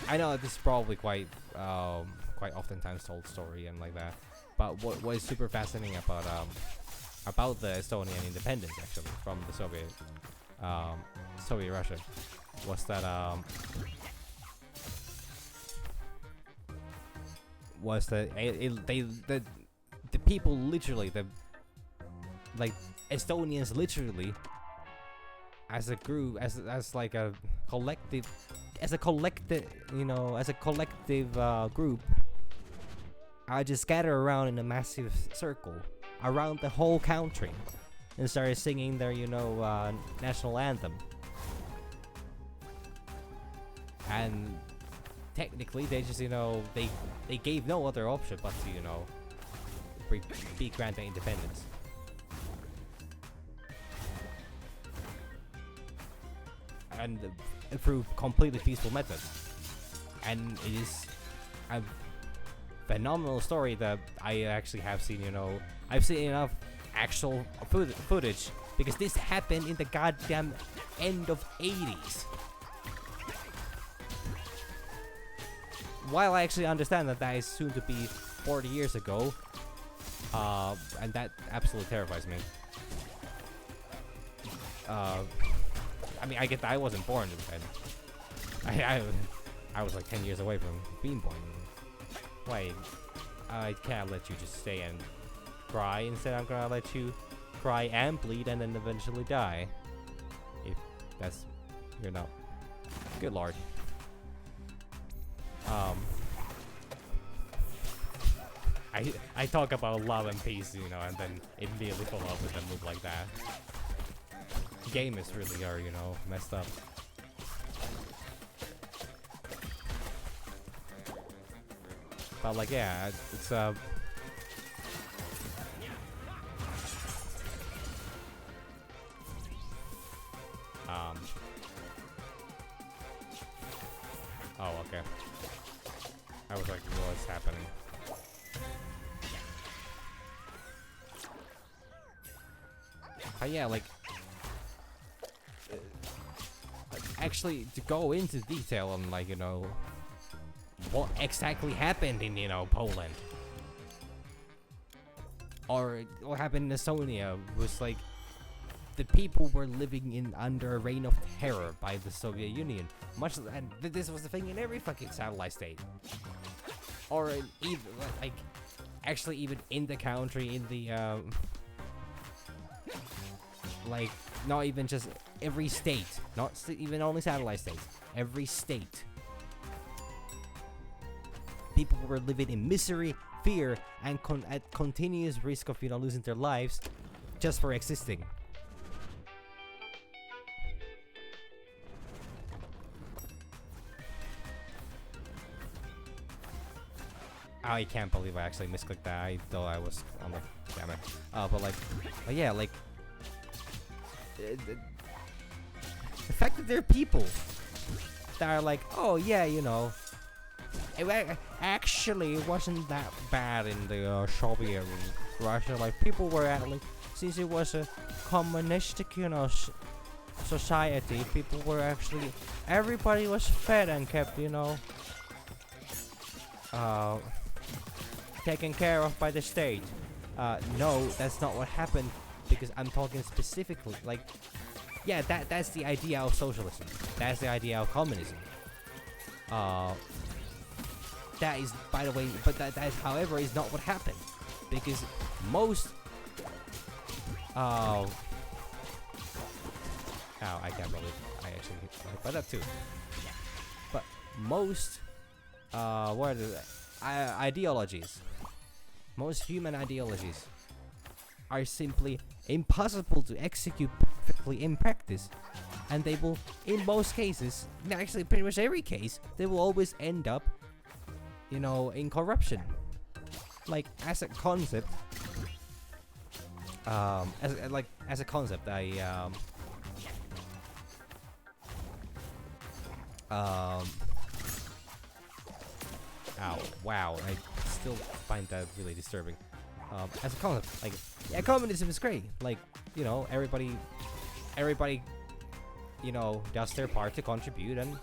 I know this is probably quite oftentimes told story and like that, but what is super fascinating about the Estonian independence actually from the Soviet Russia was that the people literally like Estonians literally as a group as like a collective group just scattered around in a massive circle around the whole country and started singing their national anthem. And technically they just they gave no other option but to be granted independence. And through completely peaceful methods. And it is a phenomenal story that I actually have seen, I've seen enough actual footage because this happened in the goddamn end of 80s. While I actually understand that is soon to be 40 years ago, and that absolutely terrifies me. I mean, I get that I wasn't born then. I was like 10 years away from being born. Wait, I can't let you just stay and cry. Instead, I'm gonna let you cry and bleed and then eventually die. If that's, good lord. I talk about love and peace, and then immediately follow up with a move like that. Gamers really are, messed up. But like, yeah, it's oh, okay. I was like, what's happening? But yeah, like, actually, to go into detail on, like, what exactly happened in, Poland. Or what happened in Estonia was, like, the people were living under a reign of terror by the Soviet Union. And this was the thing in every fucking satellite state. Or even, like, actually even in the country, in the, like, not even just every state, not even only satellite states, every state. People were living in misery, fear, and at continuous risk of, losing their lives just for existing. I can't believe I actually misclicked that. I thought I was on the camera. But yeah, like, the fact that there are people that are like, oh yeah, it actually wasn't that bad in the Soviet Russia. Like, people were like, since it was a communistic, society, people were actually, everybody was fed and kept, taken care of by the state. No, that's not what happened, because I'm talking specifically, like, yeah, that's the idea of socialism. That's the idea of communism. That is, by the way, but that is, however, is not what happened, because most, I can't believe I actually hit by that too. But most, what are the ideologies? Most human ideologies are simply impossible to execute perfectly in practice, and they will, in most cases, actually pretty much every case, they will always end up, in corruption. Like, as a concept, as a concept, ow, wow, I still find that really disturbing. As a concept, like, yeah, communism is great. Like, everybody everybody, you know, does their part to contribute, and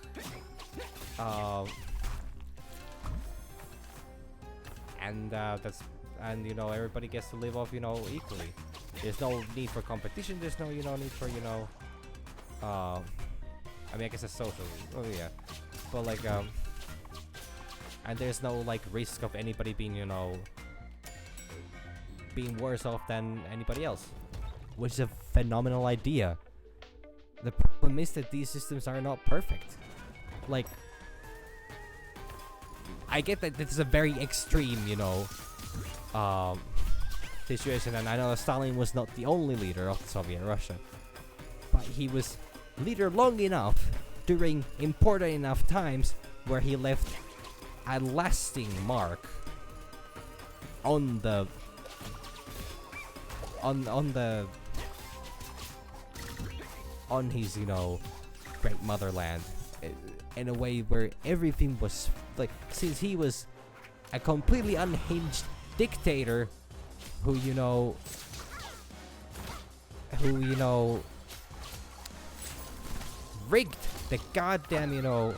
that's, and you know, everybody gets to live off, you know, equally. There's no need for competition. There's no, you know, need for, you know, I mean, I guess it's social. Oh yeah, but like and there's no like risk of anybody being, you know, being worse off than anybody else, which is a phenomenal idea. The problem is that these systems are not perfect. Like, I get that this is a very extreme, you know, situation, and I know Stalin was not the only leader of Soviet Russia, but he was leader long enough during important enough times where he left a lasting mark on the on his, you know, great motherland, in a way where everything was like, since he was a completely unhinged dictator who you know rigged the goddamn, you know,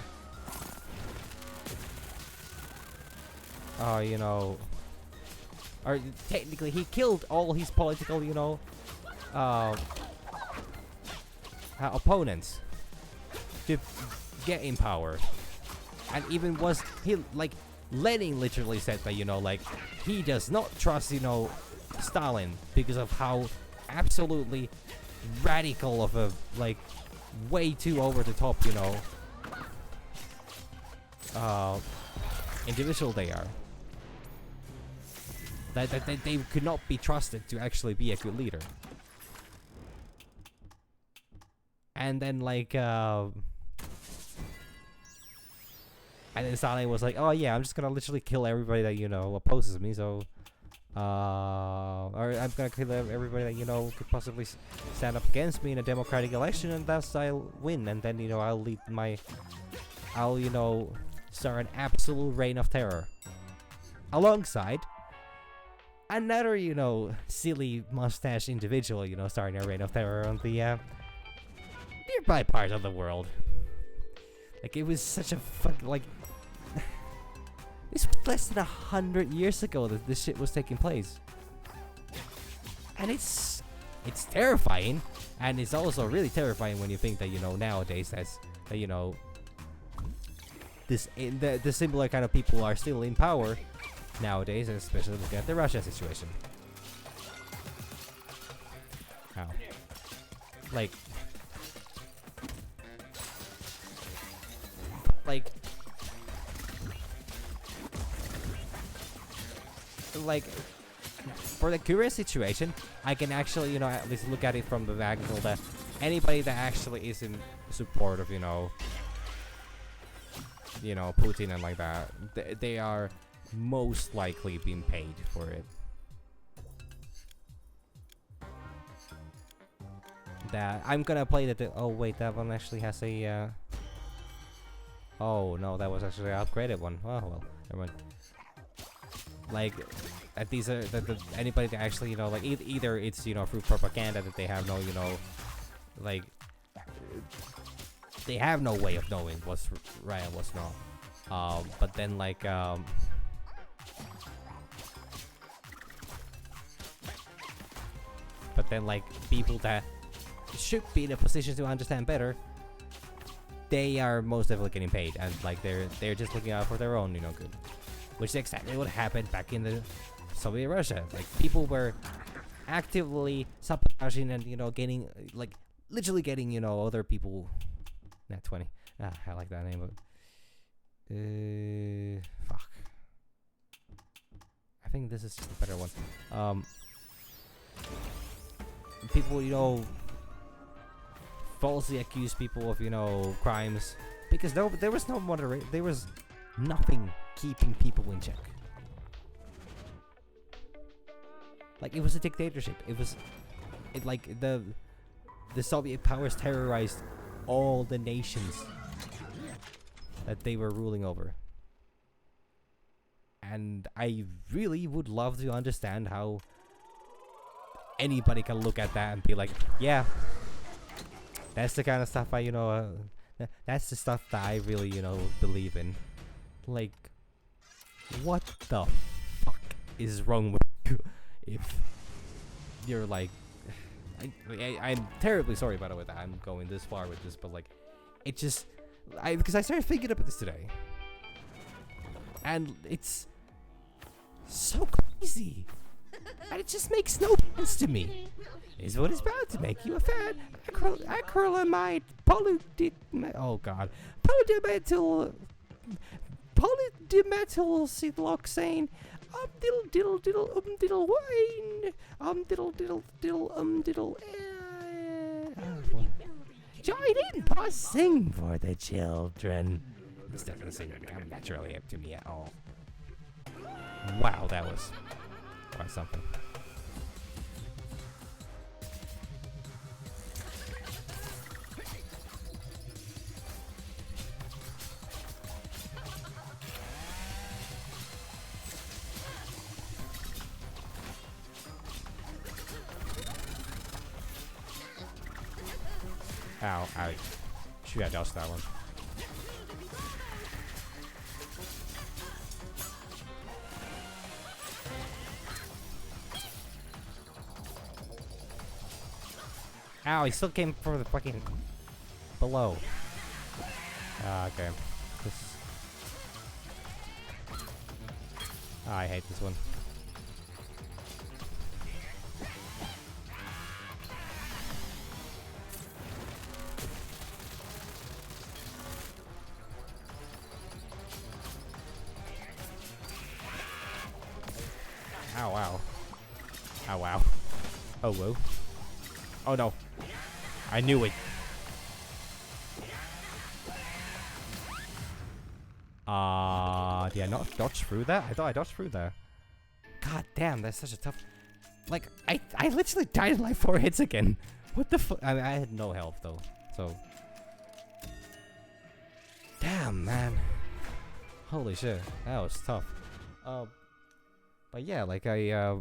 you know, or technically he killed all his political, you know, opponents to get in power. And even was he, like, Lenin literally said that, you know, like, he does not trust, you know, Stalin because of how absolutely radical of a, like, way too over the top, you know, individual they are. That they could not be trusted to actually be a good leader. And then, like, and then Stalin was like, oh yeah, I'm just gonna literally kill everybody that, you know, opposes me, so, or I'm gonna kill everybody that, you know, could possibly stand up against me in a democratic election, and thus I'll win, and then, you know, I'll lead I'll, you know, start an absolute reign of terror. Alongside another, you know, silly mustache individual, you know, starting a reign of terror on the, nearby part of the world. Like, it was such a like, this was less than 100 years ago that this shit was taking place. And it's terrifying, and it's also really terrifying when you think that, you know, nowadays that, you know, the similar kind of people are still in power nowadays, especially looking at the Russia situation. How? Like, for the current situation, I can actually, you know, at least look at it from the angle that anybody that actually is in support of, you know, Putin and like that, they are most likely being paid for it. That I'm gonna play that. Oh wait, that one actually has a. Oh no, that was actually an upgraded one. Oh well, never mind. Like, these are anybody that actually, you know, like either it's, you know, through propaganda that they have no, you know, like they have no way of knowing what's right and what's not. But then like people that should be in a position to understand better, they are most definitely getting paid, and like they're just looking out for their own, you know, good. Which is exactly what happened back in the Soviet Russia. Like, people were actively sabotaging and, you know, getting, like, literally getting, you know, other people. Nat 20. I like that name, but fuck. I think this is just a better one. People, you know, falsely accuse people of, you know, crimes because there was no moderation. There was nothing keeping people in check. Like, it was a dictatorship. Like the Soviet powers terrorized all the nations that they were ruling over. And I really would love to understand how anybody can look at that and be like, yeah, That's the kind of stuff I, that's the stuff that I really, believe in. Like, what the fuck is wrong with you if you're like, I'm terribly sorry, by the way, that I'm going this far with this, but like, it just, because I started thinking about this today, and it's so crazy, and it just makes no sense to me. Is what is bound to make you a fan. Acrylamide polydimethyl siloxane diddle diddle diddle wine diddle diddle diddle diddle. Join in, boss. Sing for the children. This doesn't seem naturally up to me at all. Wow, that was quite something. Ow, I should have dodged that one. Ow, he still came for the fucking below. Okay. I hate this one. Ow, wow. Ow, wow. Oh, whoa. Oh, no. I knew it. Did I not dodge through that? I thought I dodged through there. God damn, that's such a tough... Like, I literally died in like 4 hits again. What the fuck? I mean, I had no health, though. So... Damn, man. Holy shit. That was tough. But yeah, like I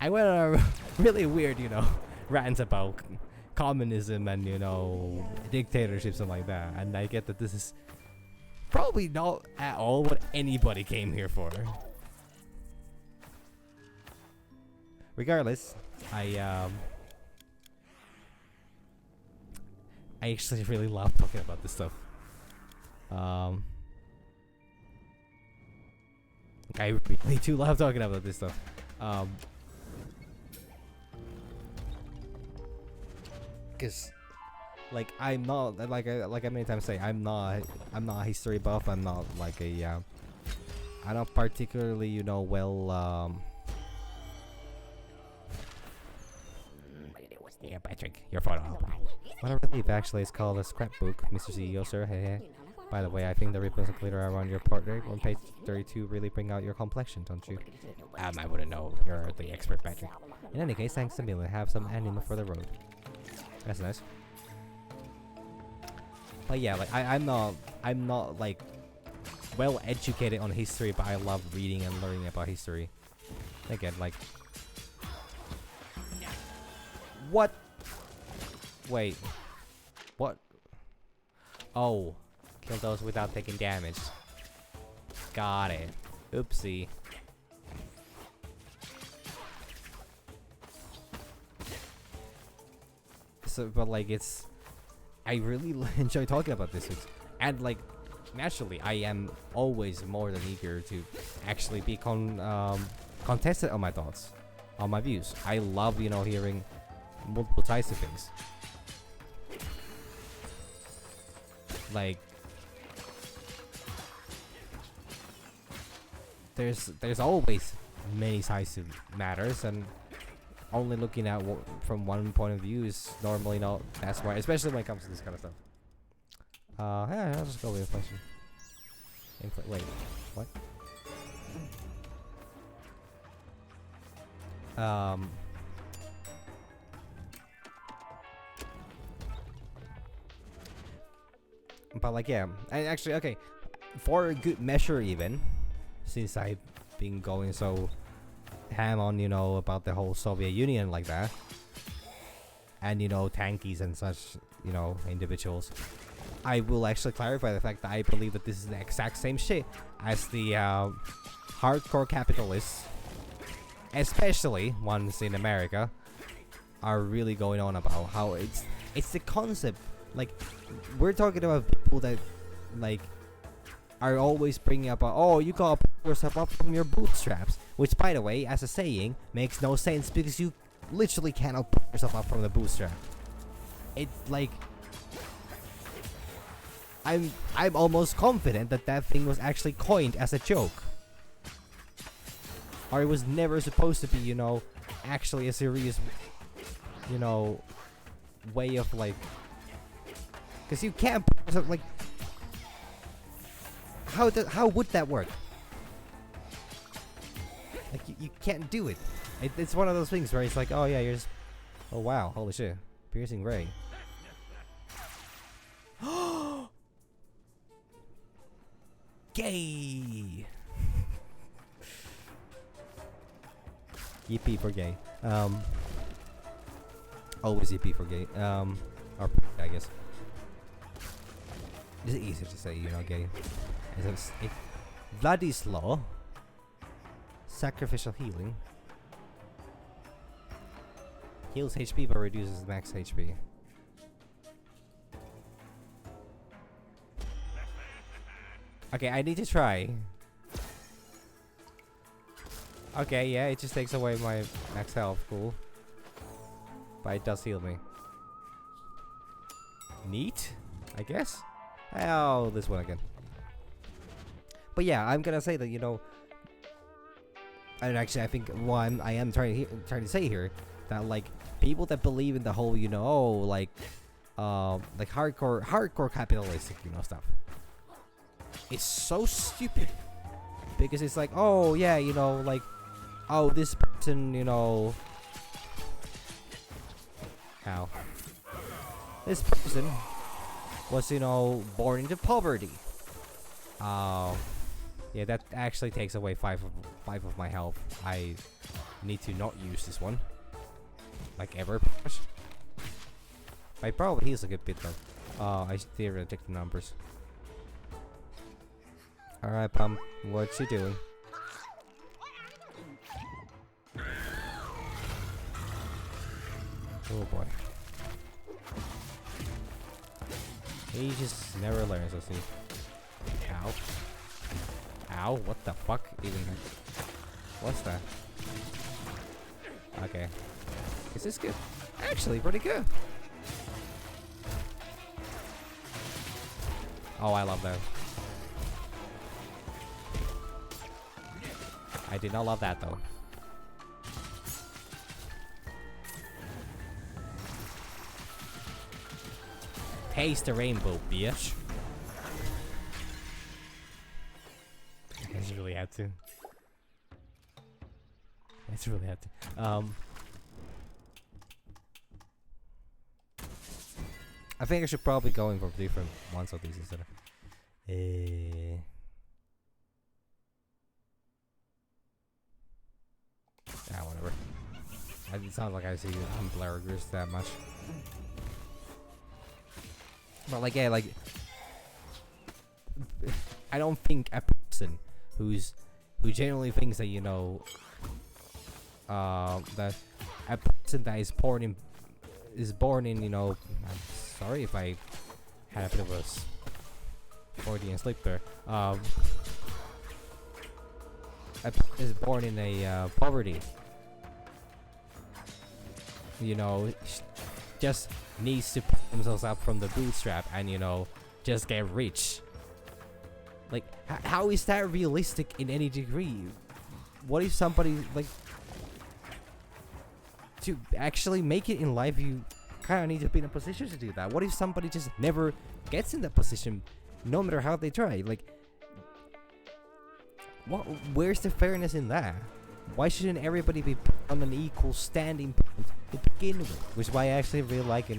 went on a really weird, rant about communism and, dictatorships and like that. And I get that this is probably not at all what anybody came here for. Regardless, I actually really love talking about this stuff. I really do love talking about this stuff. Cause, like, I'm not like I many times say I'm not a history buff. I'm not like a I'm not particularly well. Yeah, Patrick, your photo. What a relief! Actually, it's called a scrapbook, Mr. CEO, sir. Hey, hey. By the way, I think the ripples and glitter around your portrait on page 32 really bring out your complexion, don't you? I wouldn't know. You're the expert, Patrick. In any case, thanks a million. Have some anima for the road. That's nice. But yeah, like I'm not like well educated on history, but I love reading and learning about history. Again, like what? Wait, what? Oh. Kill those without taking damage. Got it. Oopsie. So, but like, I really enjoy talking about this, and like, naturally, I am always more than eager to actually be contested on my thoughts, on my views. I love, hearing multiple sides of things. Like, there's always many sides to matters, and only looking at from one point of view is normally not that smart, especially when it comes to this kind of stuff. Yeah, I'll just go with inflation. Wait, what? But like, yeah, I actually, okay, for a good measure even, since I've been going so ham on, about the whole Soviet Union like that, and tankies and such individuals. I will actually clarify the fact that I believe that this is the exact same shit as the hardcore capitalists, especially ones in America, are really going on about. How it's the concept. Like, we're talking about people that like are always bringing up, oh, you gotta pull yourself up from your bootstraps, which, by the way, as a saying, makes no sense because you literally cannot pull yourself up from the bootstrap. It's like, I'm almost confident that that thing was actually coined as a joke, or it was never supposed to be, actually a serious, way of like, because you can't pull yourself, like, how would that work? Like, you can't do it. It's one of those things where it's like, oh yeah, you're just, oh wow, holy shit, piercing ray. Gay. EP for gay. Always EP for gay. Or I guess. It's easier to say, gay. It's Vladislaw. Sacrificial healing. Heals HP but reduces max HP. Okay, I need to try. Okay, yeah, it just takes away my max health. Cool. But it does heal me. Neat, I guess. Oh, this one again. But yeah, I'm gonna say that, and actually I think what I am trying to say here, that like people that believe in the whole, like hardcore capitalistic, stuff, it's so stupid, because it's like, oh yeah, like, oh, this person, how this person was, born into poverty. Yeah, that actually takes away 5 of my health. I need to not use this one, like, ever. I probably heals a good bit though. I still check the numbers. Alright, Pum, what you doing? Oh boy. He just never learns, let's see. Ow. Ow, what the fuck? Even. What's that? Okay. Is this good? Actually, pretty good. Oh, I love that. I did not love that though. Taste the rainbow, bitch. I just really had to. I just really had to. I think I should probably go in for different ones of these instead of. Yeah, whatever. It sounds like I see Blaragers that much. But like, yeah, like, I don't think a person who genuinely thinks that, that a person that is born in, I'm sorry if I had a bit of a Freudian slip there. Is born in a poverty. Just needs to pull themselves up from the bootstrap and just get rich. Like, how is that realistic in any degree? What if somebody, like, to actually make it in life, you kind of need to be in a position to do that? What if somebody just never gets in that position, no matter how they try? Like, where's the fairness in that? Why shouldn't everybody be put on an equal standing point to begin with? Which is why I actually really like, like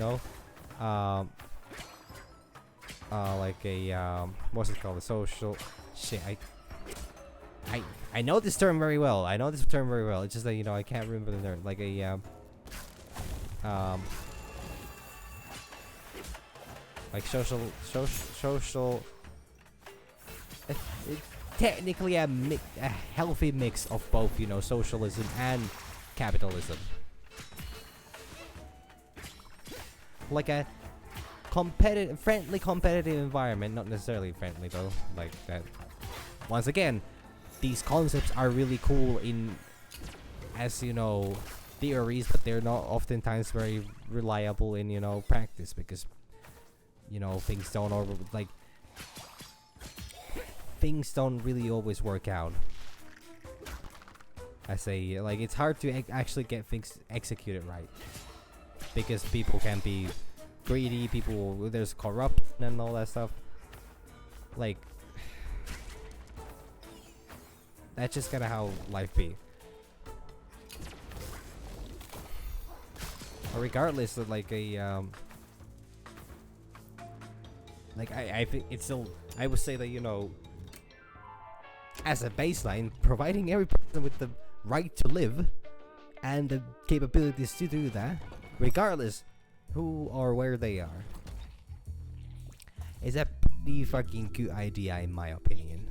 a, what's it called? A social shit. I know this term very well. It's just that, I can't remember the term. Like a, Like social. It, technically a healthy mix of both, you know, socialism and capitalism. Like a friendly competitive environment, not necessarily friendly though. Like that. Once again, these concepts are really cool in, as you know, theories, but they're not oftentimes very reliable in, you know, practice, because, you know, things don't really always work out. I say, like, it's hard to actually get things executed right, because people can be greedy, there's corruption and all that stuff. Like, that's just kind of how life be. Regardless of like a like I think it's still, I would say that, you know, as a baseline, providing every person with the right to live and the capabilities to do that, regardless who or where they are, is a pretty fucking good idea in my opinion.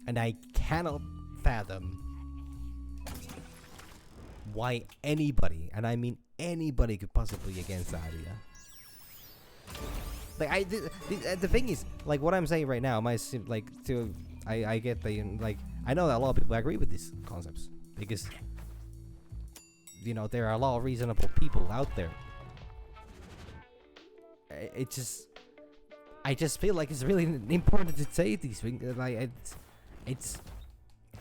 And I cannot fathom why anybody, and I mean anybody, could possibly be against that idea. Like, the thing is, like, what I'm saying right now might seem like I get the, like, I know that a lot of people agree with these concepts, because, you know, there are a lot of reasonable people out there. I just feel like it's really important to say these things. Like, it's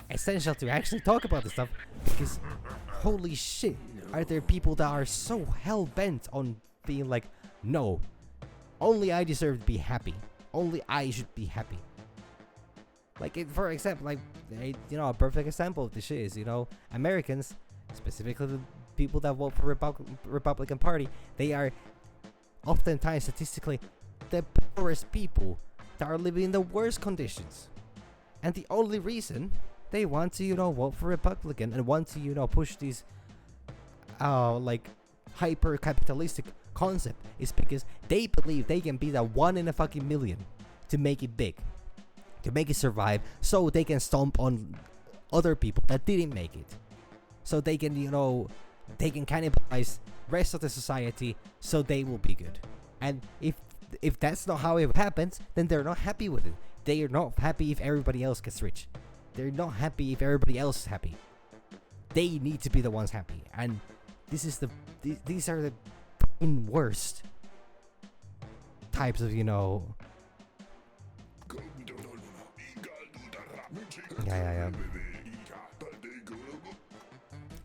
essential to actually talk about this stuff, because holy shit, are there people that are so hell-bent on being like, no, only I deserve to be happy, only I should be happy. Like, for example, like, you know, a perfect example of this shit is, you know, Americans, specifically the people that vote for Republican Party, they are oftentimes statistically the poorest people that are living in the worst conditions. And the only reason they want to, you know, vote for Republican and want to, you know, push these like hyper capitalistic concept is because they believe they can be the one in a fucking million to make it big, to make it survive, so they can stomp on other people that didn't make it, so they can, you know, they can cannibalize rest of the society, so they will be good. And if that's not how it happens, then they're not happy with it. They are not happy if everybody else gets rich. They're not happy if everybody else is happy. They need to be the ones happy. And these are the worst types of, you know. Yeah.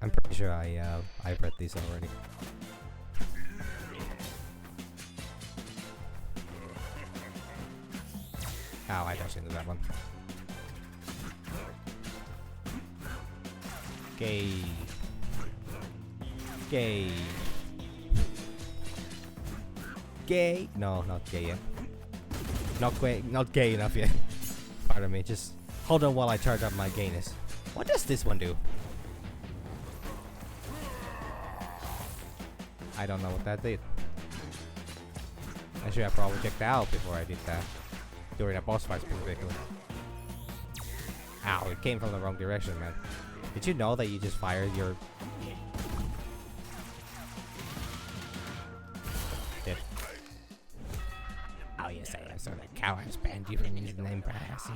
I'm pretty sure I've read these already. Oh, I dashed into that one. Gay. No, not gay yet. Not gay enough yet. Pardon me, just hold on while I charge up my gayness. What does this one do? I don't know what that did. I should have probably checked that out before I did that. During a boss fight specifically. Ow, it came from the wrong direction, man. Did you know that you just fired your... Did. Oh yes, I saw that cow has banned you from using the name Brassy.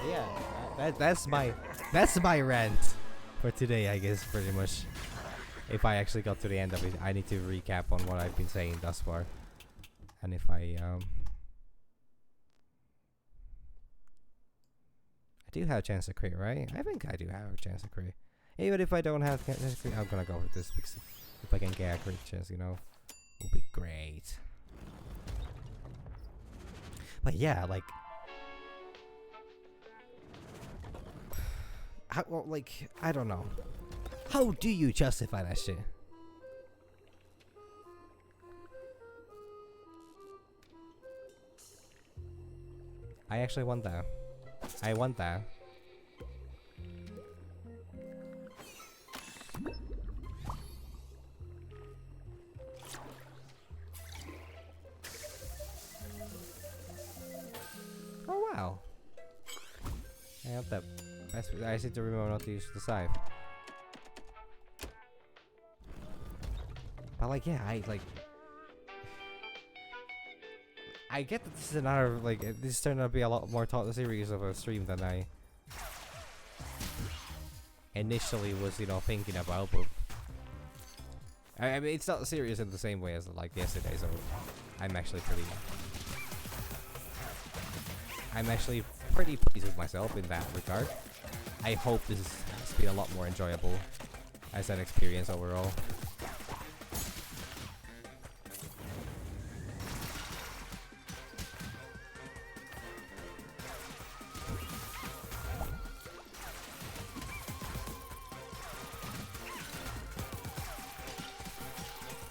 Yeah, that's my rant for today, I guess, pretty much. If I actually got to the end of it, I need to recap on what I've been saying thus far. And if I do have a chance to crit, right? I think I do have a chance to crit. Even if I don't have a chance to crit, I'm gonna go with this, because if I can get a crit chance, you know, it will be great. But yeah, like, how, well, like, I don't know. How do you justify that shit? I actually want that. I want that. have that. I seem to remember not to use the scythe. But like, yeah, I get that this is another, like, this is turning out to be a lot more serious of a stream than I initially was, you know, thinking about, but I mean, it's not serious in the same way as, like, yesterday, so I'm actually pretty pleased with myself in that regard. I hope this has been a lot more enjoyable as an experience overall.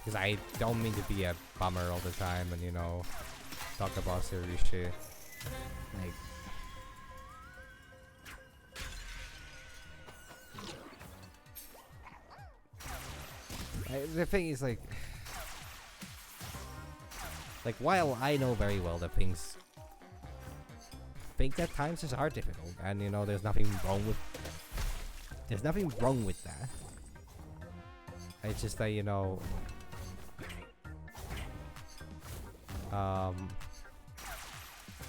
Because I don't mean to be a bummer all the time and, you know, talk about serious shit. Like, the thing is, like, while I know very well that things at times just are difficult, and, you know, there's nothing wrong with that. It's just that, you know,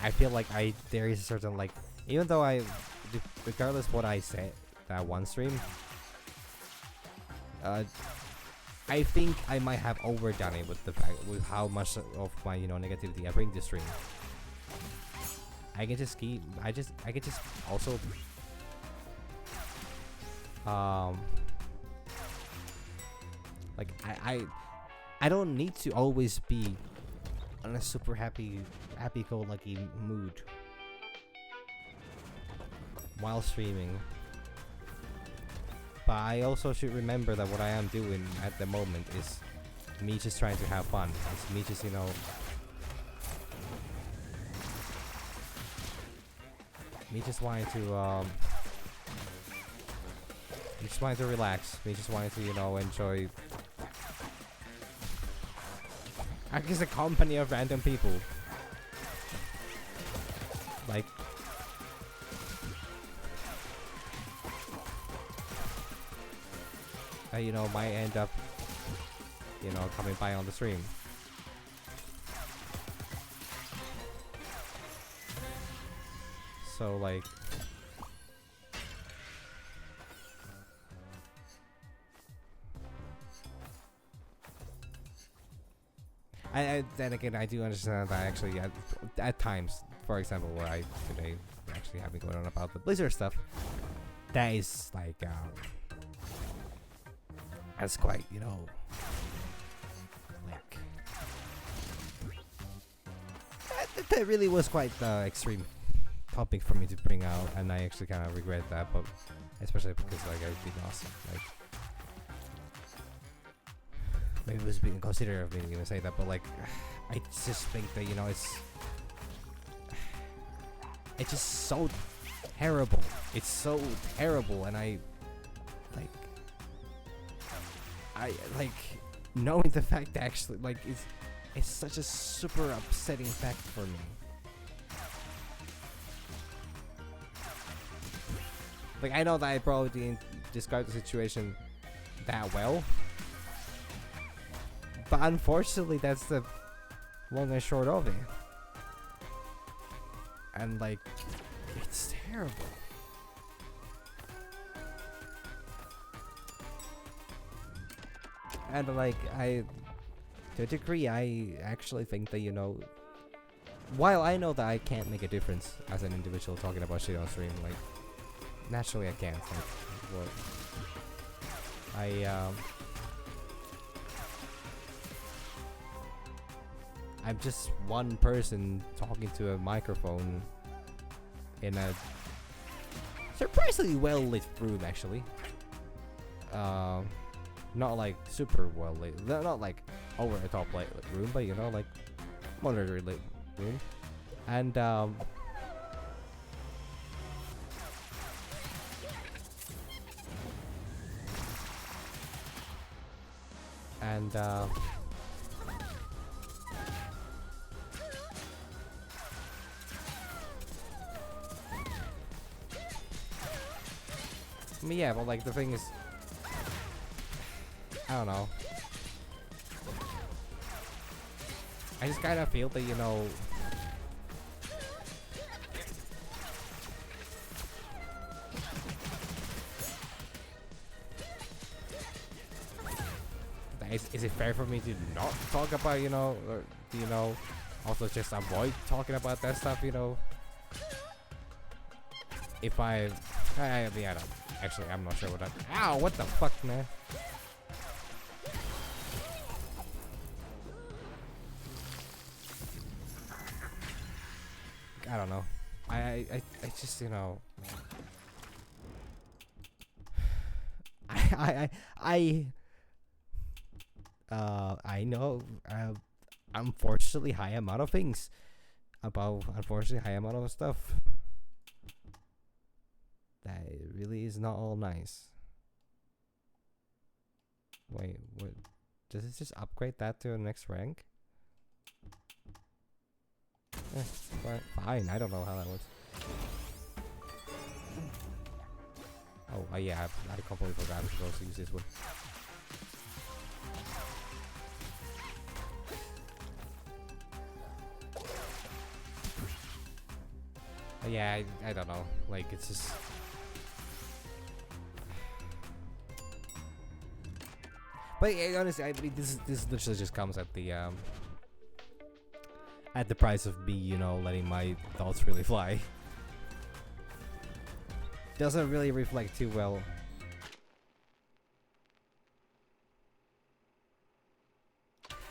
I feel like there is a certain, like, even though regardless what I said that one stream, I think I might have overdone it with how much of my, you know, negativity I bring to stream. I can just also like I don't need to always be in a super happy-go-lucky mood while streaming. But I also should remember that what I am doing at the moment is me just trying to have fun. It's me just, you know, me just wanting to relax. Me just wanting to, you know, enjoy, I guess, the company of random people. Like, you know, might end up, you know, coming by on the stream. So, like, then again, I do understand that actually at times, for example, where I today actually have been going on about the Blizzard stuff, that is like, that's quite, you know, like, that really was quite extreme topic for me to bring out, and I actually kind of regret that, but especially because, like, I've been awesome, like, maybe it was being considerate of me to even say that, but, like, I just think that, you know, it's just so terrible. It's so terrible, and I like knowing the fact that actually, like, it's such a super upsetting fact for me. Like, I know that I probably didn't describe the situation that well, but unfortunately that's the long and short of it. And, like, it's terrible. And, like, to a degree, I actually think that, you know, while I know that I can't make a difference as an individual talking about shit on stream, like, naturally I can't. Like, what? I'm just one person talking to a microphone in a surprisingly well lit room, actually. Not like super well lit, not like over the top lit room, but, you know, like moderately lit room. And I mean, yeah, but like the thing is, I don't know. I just kind of feel that, you know, is it fair for me to not talk about, you know, or, you know, also just avoid talking about that stuff, you know? If I mean, I don't, actually, I'm not sure what that, ow, what the fuck, man? I don't know. I just, you know, I know, unfortunately high amount of things about, unfortunately high amount of stuff that really is not all nice. Wait, what? Does it just upgrade that to the next rank? Fine, I don't know how that works. Oh, yeah, I completely forgot I was supposed to use this one. Yeah, I don't know. Like, it's just... But yeah, honestly, I mean, this literally just comes at the price of me, you know, letting my thoughts really fly. Doesn't really reflect too well.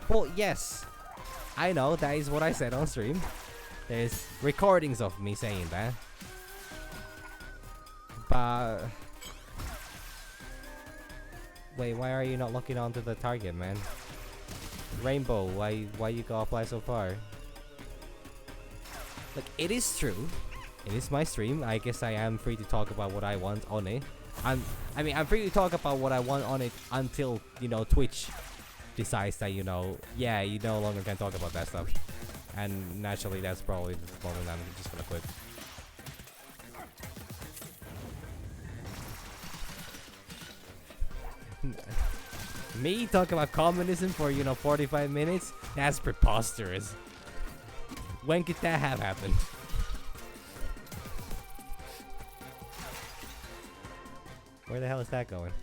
Well, yes, I know that is what I said on stream. There's recordings of me saying that, but wait, why are you not looking onto the target, man? Rainbow, why you go fly so far? Look, it is true. It is my stream. I guess I am free to talk about what I want on it. I mean, I'm free to talk about what I want on it until, you know, Twitch decides that, you know, yeah, you no longer can talk about that stuff. And naturally, that's probably the moment I'm just gonna quit. Me talk about communism for, you know, 45 minutes? That's preposterous. When could that have happened? Where the hell is that going?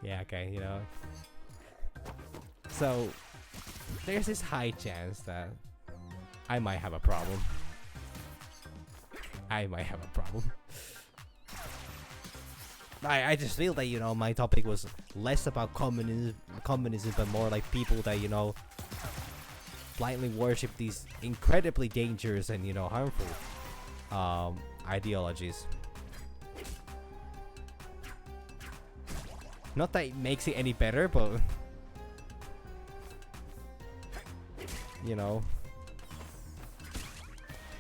Yeah, okay, you know. So, there's this high chance that I might have a problem. I might have a problem. I just feel that, you know, my topic was less about communism, but more like people that, you know, blindly worship these incredibly dangerous and, you know, harmful ideologies. Not that it makes it any better, but you know.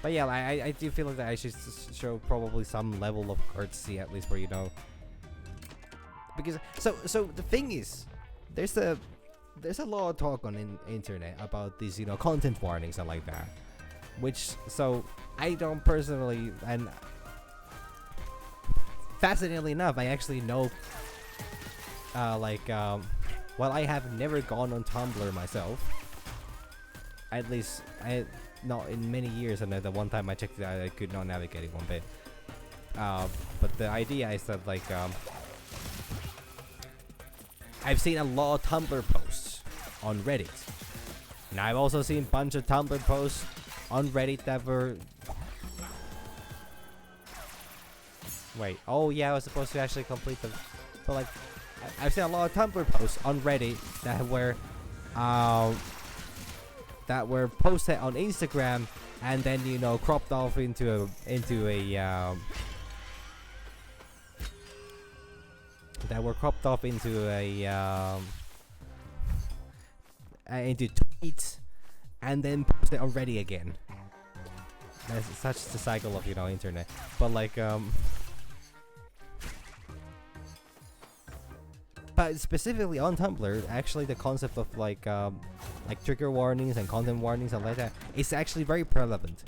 But yeah, I do feel like that I should show probably some level of courtesy, at least, where, you know. Because so the thing is, there's a lot of talk on internet about these, you know, content warnings and like that, which, so I don't personally, and fascinatingly enough, I actually know, while I have never gone on Tumblr myself, at least not in many years, and the one time I checked it out, I could not navigate it one bit. But the idea is that, like, I've seen a lot of Tumblr posts on Reddit, and I've also seen a bunch of Tumblr posts on Reddit that were... Wait, oh yeah, I was supposed to actually complete the... But like, I've seen a lot of Tumblr posts on Reddit that were posted on Instagram and then, you know, cropped off into tweets and then posted on Reddit again. That's such the cycle of internet. But like but specifically on Tumblr, actually the concept of like trigger warnings and content warnings and like that is actually very prevalent.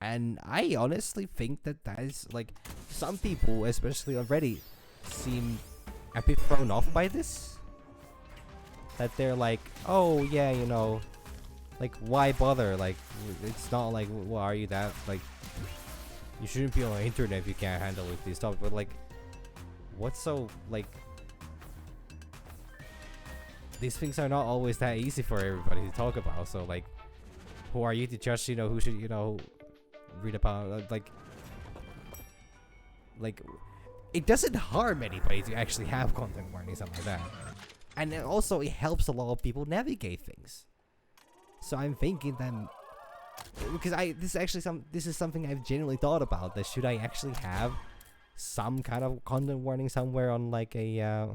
And I honestly think that is like some people, especially on Reddit, seem a bit thrown off by this. That they're like, oh yeah, like why bother? Like it's not like, well, are you that like you shouldn't be on the internet if you can't handle with these stuff. But like, what's so like? These things are not always that easy for everybody to talk about. So like, who are you to judge? Who should read about like it doesn't harm anybody to actually have content warnings, something like that. And it also it helps a lot of people navigate things. So I'm thinking that because this is something I've genuinely thought about, that should I actually have some kind of content warning somewhere on like a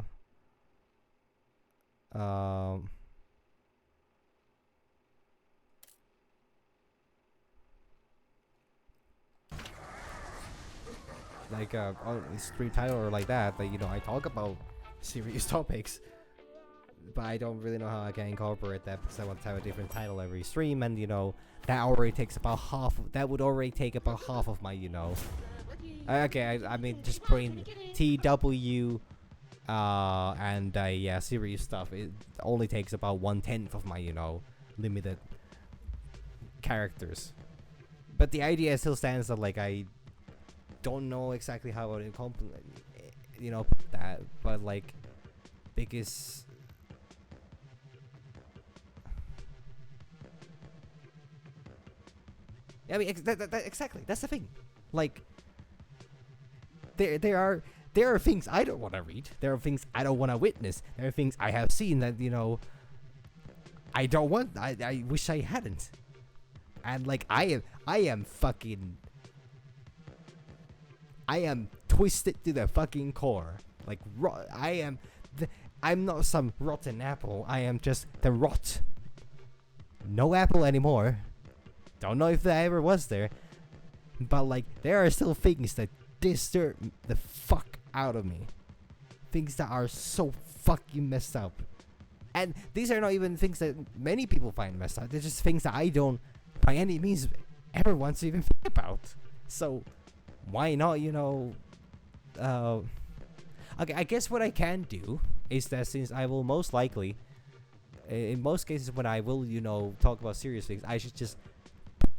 like on a stream title or like that I talk about serious topics, but I don't really know how I can incorporate that because I want to have a different title every stream, and that already takes about half. That would already take about half of my okay, I mean just putting TW and yeah, serious stuff. It only takes about 1/10 of my limited characters. But the idea still stands that like I don't know exactly how I would put that, but like because I mean exactly that's the thing. Like there are things I don't want to read. There are things I don't want to witness. There are things I have seen that I don't want. I wish I hadn't. And like I am fucking. I am twisted to the fucking core. Like I'm not some rotten apple. I am just the rot. No apple anymore. Don't know if that ever was there. But like there are still things that disturb the fuck out of me. Things that are so fucking messed up. And these are not even things that many people find messed up. They're just things that I don't by any means ever want to even think about. So why not, okay, I guess what I can do is that since I will most likely, in most cases when I will, talk about serious things, I should just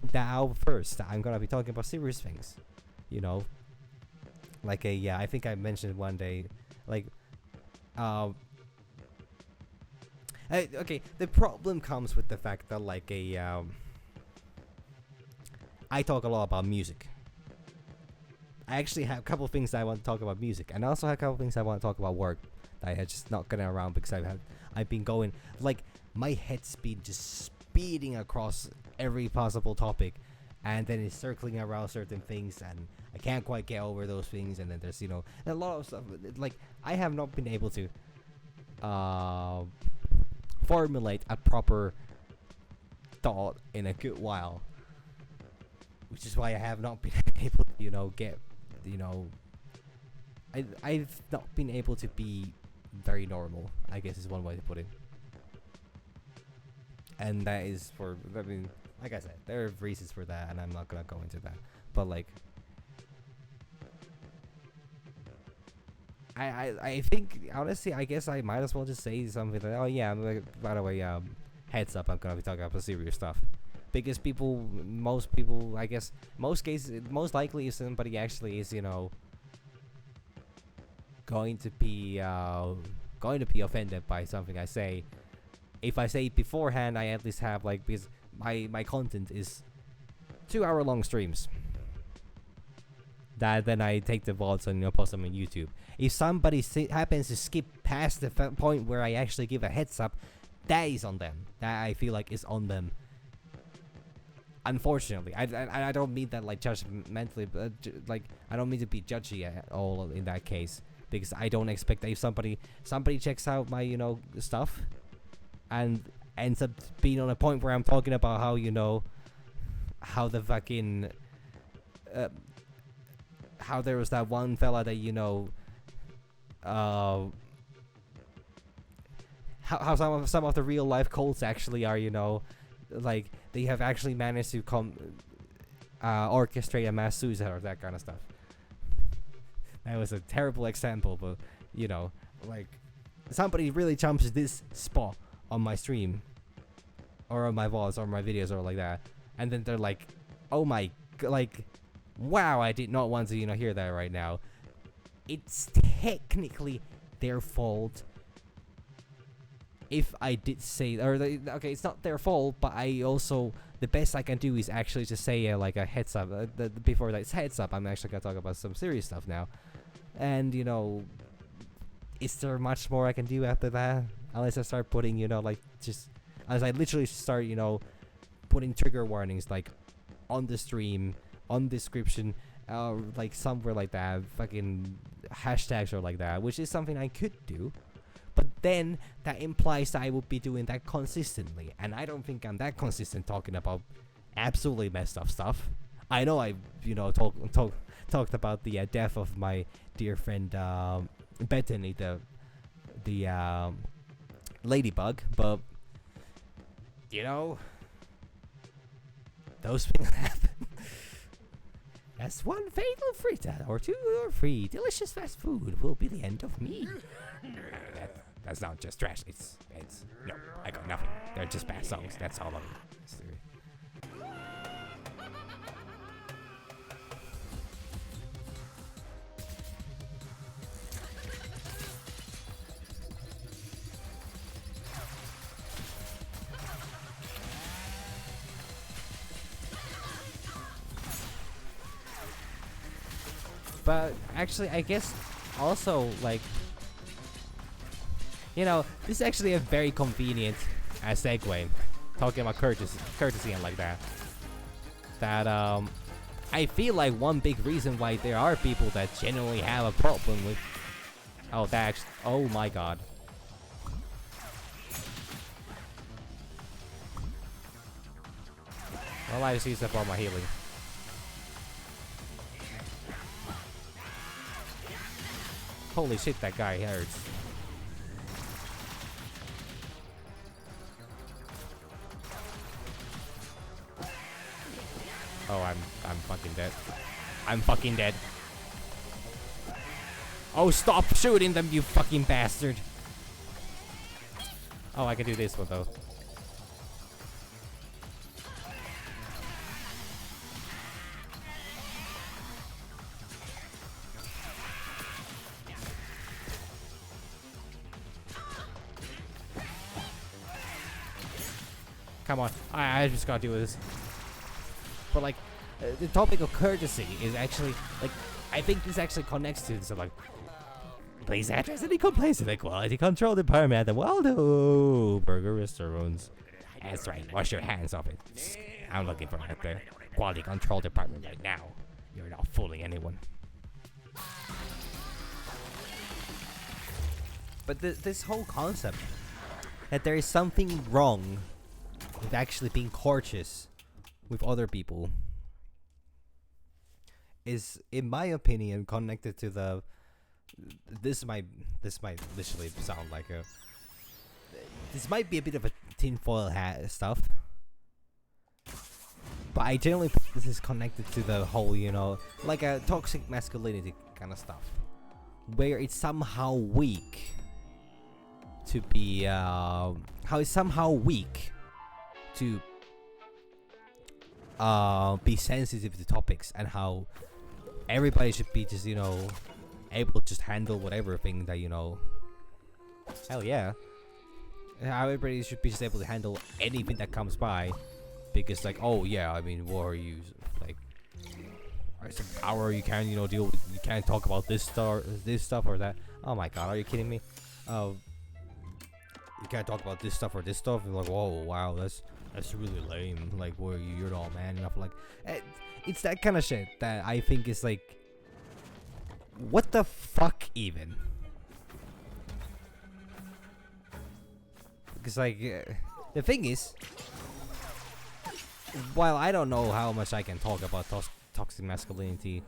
put that out first. I'm gonna be talking about serious things, like I think I mentioned one day, like, okay, the problem comes with the fact that like I talk a lot about music. I actually have a couple of things that I want to talk about music, and I also have a couple of things I want to talk about work that I had just not gotten around because I've been going like my head's been just speeding across every possible topic, and then it's circling around certain things, and I can't quite get over those things, and then there's a lot of stuff like I have not been able to formulate a proper thought in a good while, which is why I have not been able to get I've not been able to be very normal, I guess is one way to put it. And that is for, I mean, like I said, there are reasons for that, and I'm not gonna go into that. But like, I think honestly, I guess I might as well just say something like, oh yeah, by the way, heads up, I'm gonna be talking about serious stuff. Because most people, I guess, most cases, most likely if somebody actually is, going to be offended by something I say. If I say it beforehand, I at least have like, because my content is 2-hour long streams. That then I take the VODs and post them on YouTube. If somebody happens to skip past the point where I actually give a heads up, that is on them. That I feel like is on them. Unfortunately, I don't mean that like judgmentally, but like I don't mean to be judgy at all in that case, because I don't expect that if somebody checks out my stuff, and ends up being on a point where I'm talking about how, you know, how the fucking how there was that one fella that, you know, how some of the real life cults actually are, you know, like they have actually managed to orchestrate a mass suicide or that kind of stuff. That was a terrible example, but you know, like somebody really jumps this spot on my stream or on my VODs or my videos or like that, and then they're like, oh my, like, wow, I did not want to, you know, hear that right now. It's technically their fault if I did say, or okay, it's not their fault, but I also, the best I can do is actually just say like a heads up. Before that heads up, I'm actually gonna talk about some serious stuff now, and you know, is there much more I can do after that? Unless I start putting, you know, like just as I literally start, you know, putting trigger warnings like on the stream, on description, like somewhere like that, fucking hashtags or like that, which is something I could do. But then that implies that I would be doing that consistently, and I don't think I'm that consistent talking about absolutely messed up stuff. I know I, you know, talked about the death of my dear friend Bethany, the ladybug, but you know, those things happen. As one fatal fritter or two or three delicious fast food will be the end of me. That's not just trash. It's no, I got nothing. They're just bad songs. That's all of it. But actually, I guess also like, you know, this is actually a very convenient segue, talking about courtesy and like that. That I feel like one big reason why there are people that genuinely have a problem with. Oh, that. Oh my god. Well, I just used up all my healing. Holy shit, that guy hurts. Oh, I'm fucking dead. I'm fucking dead. Oh, stop shooting them, you fucking bastard. Oh, I can do this one though. Come on, I just gotta do this. But like, the topic of courtesy is actually like, I think this actually connects to so like, please address any complaints to the quality control department at the Waldo Burger Restaurants. That's right, wash your hands off it. I'm looking for at the quality control department right now. You're not fooling anyone. But this whole concept that there is something wrong with actually being courteous with other people is, in my opinion, connected to the. This might literally sound like a. This might be a bit of a tinfoil hat stuff, but I generally think this is connected to the whole, you know, like a toxic masculinity kind of stuff, where it's somehow weak to be. How it's somehow weak to be sensitive to topics, and how everybody should be just, you know, able to just handle whatever thing that, you know. Hell yeah. How everybody should be just able to handle anything that comes by, because like, oh yeah, I mean, what are you like? Some power you can't, you know, deal with. You can't talk about this stuff or that. Oh my god, are you kidding me? You can't talk about this stuff or this stuff. And like, whoa, wow, that's really lame. Like, where you're all man enough. Like, it's that kind of shit that I think is like, what the fuck even? Because like, the thing is, while I don't know how much I can talk about toxic masculinity,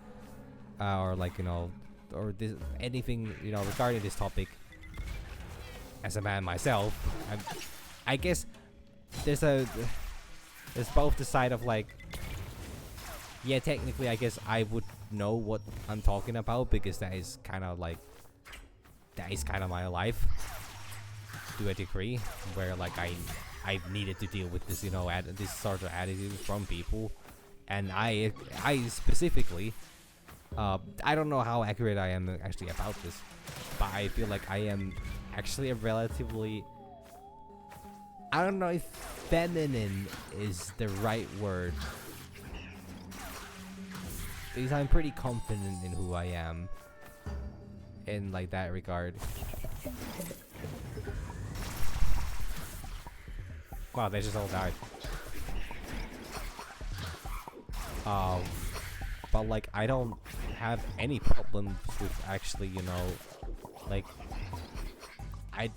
or like or this anything regarding this topic as a man myself, I guess there's both the side of like, yeah, technically I guess I would know what I'm talking about because that is kind of my life to a degree, where like I've needed to deal with this this sort of attitude from people, and I specifically I don't know how accurate I am actually about this, but I feel like I am actually a relatively, I don't know if feminine is the right word, because I'm pretty confident in who I am in like that regard. Wow, they just all died. But like I don't have any problems with actually, like I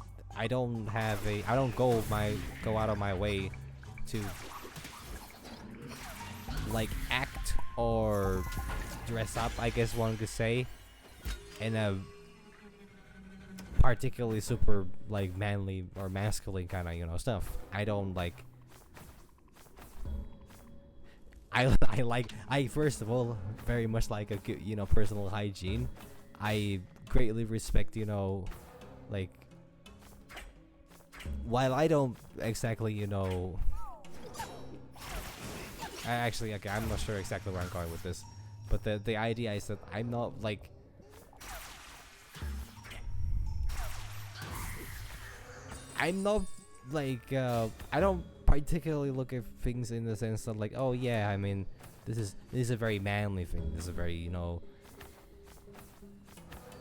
don't go out of my way to like act or dress up, I guess one could say, in a particularly super like manly or masculine kind of stuff. I don't like. I first of all very much like a good personal hygiene. I greatly respect like, while I don't exactly okay, I'm not sure exactly where I'm going with this, but the idea is that I'm not like, I don't particularly look at things in the sense that like, oh yeah, I mean, this is a very manly thing. This is a very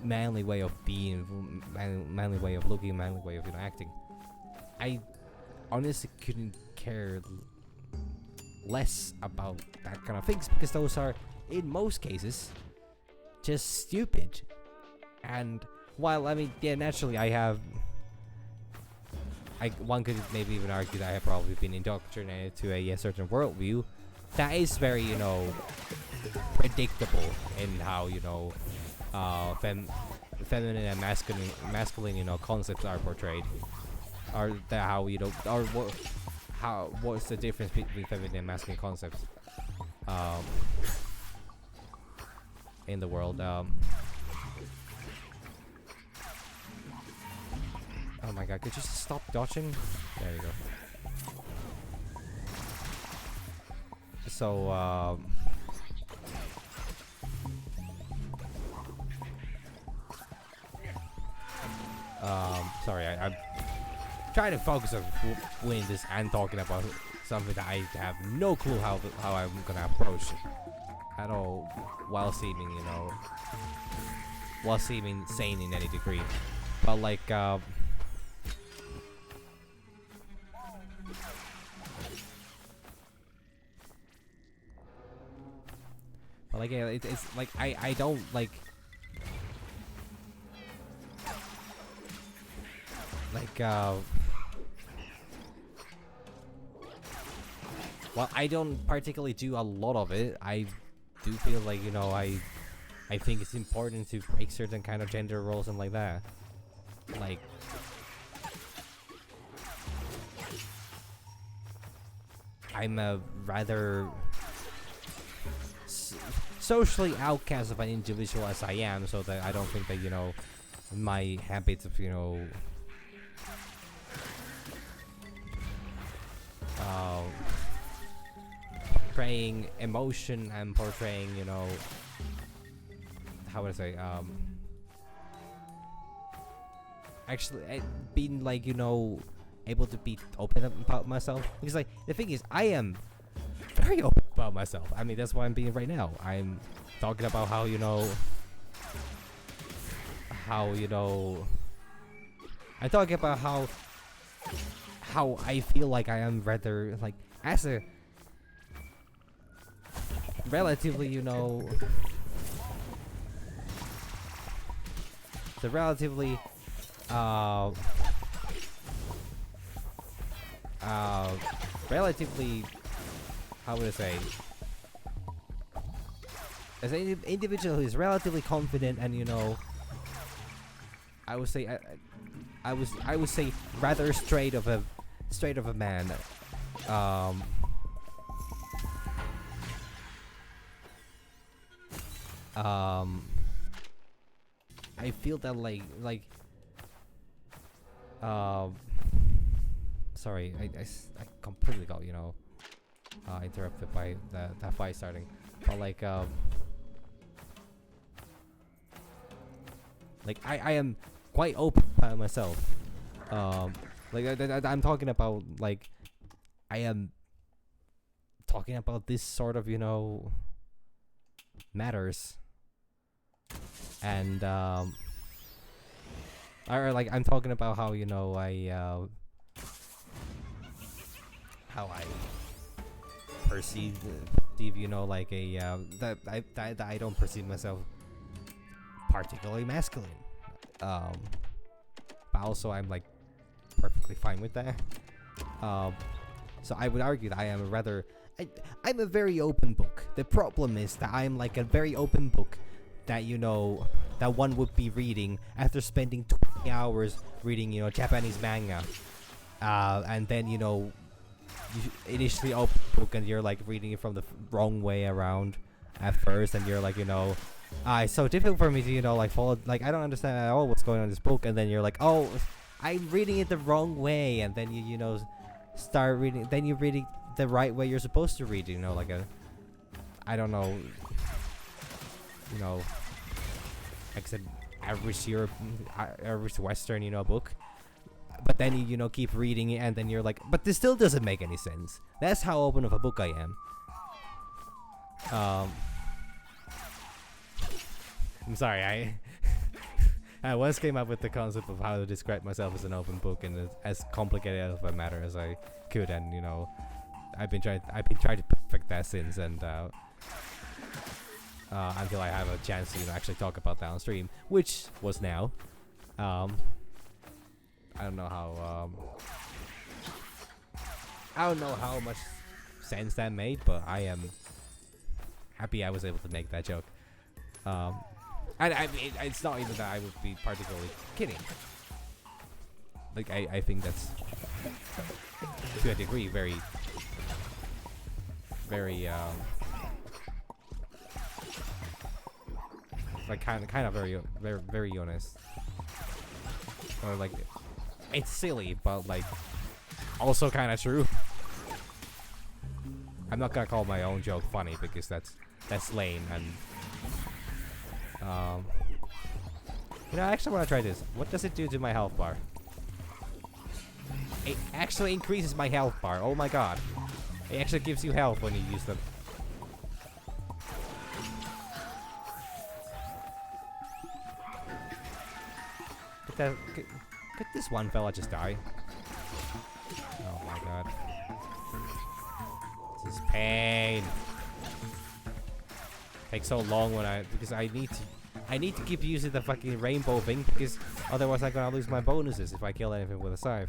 manly way of being, manly way of looking, manly way of acting. I honestly couldn't care less about that kind of things, because those are in most cases just stupid. And while I mean, yeah, naturally one could maybe even argue that I have probably been indoctrinated to a certain worldview that is very predictable in how feminine and masculine concepts are portrayed, or that how or what's the difference between feminine and masculine concepts in the world. Oh my god, could you just stop dodging? There you go. So, sorry, I'm trying to focus on winning this and talking about something that I have no clue how I'm gonna approach at all, while seeming, sane in any degree. But like, yeah, it's like I don't like well, I don't particularly do a lot of it. I do feel like I think it's important to break certain kind of gender roles and like that. Like, I'm a rather socially outcast of an individual as I am, so that I don't think that my habits of portraying emotion and portraying how would I say actually being like able to be open about myself, because like the thing is I am very open about myself. I mean, that's why I'm being right now. I'm talking about how I'm talking about how I feel like I am rather like, as a relatively the relatively uh, relatively, how would I say, as an individual who is relatively confident and I would say I would say rather straight of a man. Um, I feel that um, sorry, I completely got interrupted by that fight starting, but I am quite open by myself. I'm talking about I am talking about this sort of matters, and or I'm talking about how how I perceive that I don't perceive myself particularly masculine. But also I'm perfectly fine with that. So I would argue that I am I'm a very open book. The problem is that I'm a very open book that that one would be reading after spending 20 hours reading Japanese manga, and then you initially open the book and you're reading it from the wrong way around at first, and you're it's so difficult for me to follow, I don't understand at all what's going on in this book, and then you're oh, I'm reading it the wrong way, and then you start reading, then you're reading the right way you're supposed to read, I don't know, like I said, average Western book, but then you keep reading it, and then you're but this still doesn't make any sense. That's how open of a book I am. I'm sorry, I once came up with the concept of how to describe myself as an open book, and as complicated of a matter as I could, and I've been trying to perfect that since, and until I have a chance to actually talk about that on stream, which was now. I don't know how much sense that made, but I am happy I was able to make that joke. And it's not even that I would be particularly kidding. I think that's to a degree very kind of very honest, or it's silly, but also kind of true. I'm not gonna call my own joke funny because that's lame, and I actually want to try this. What does it do to my health bar? It actually increases my health bar. Oh my god. It actually gives you health when you use them. Could this one fella just die? Oh my god. This is pain. Takes so long because I need to keep using the fucking rainbow thing, because otherwise I'm gonna lose my bonuses if I kill anything with a scythe.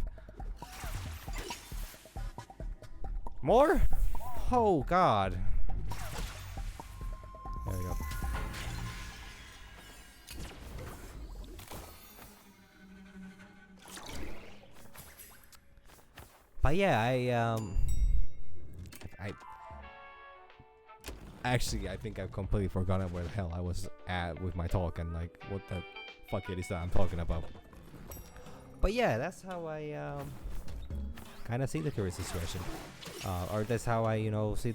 More? Oh god. There we go. But yeah, I think I've completely forgotten where the hell I was at with my talk, and what the fuck it is that I'm talking about. But yeah, that's how I kind of see the current situation, or that's how I see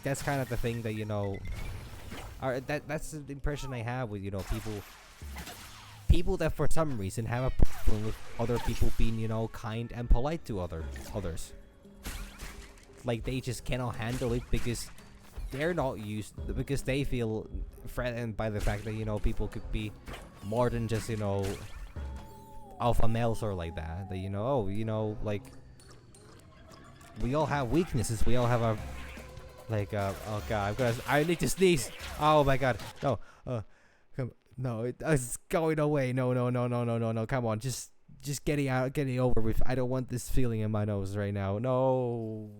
that's kind of the thing that or that's the impression I have with people that for some reason have a problem with other people being kind and polite to others. They just cannot handle it because they're not used, because they feel threatened by the fact that people could be more than just alpha males or like that. That we all have weaknesses. We all have our oh god, I need to sneeze. Oh my god, no, no, it's going away. No, come on, just just get it over with. I don't want this feeling in my nose right now. No.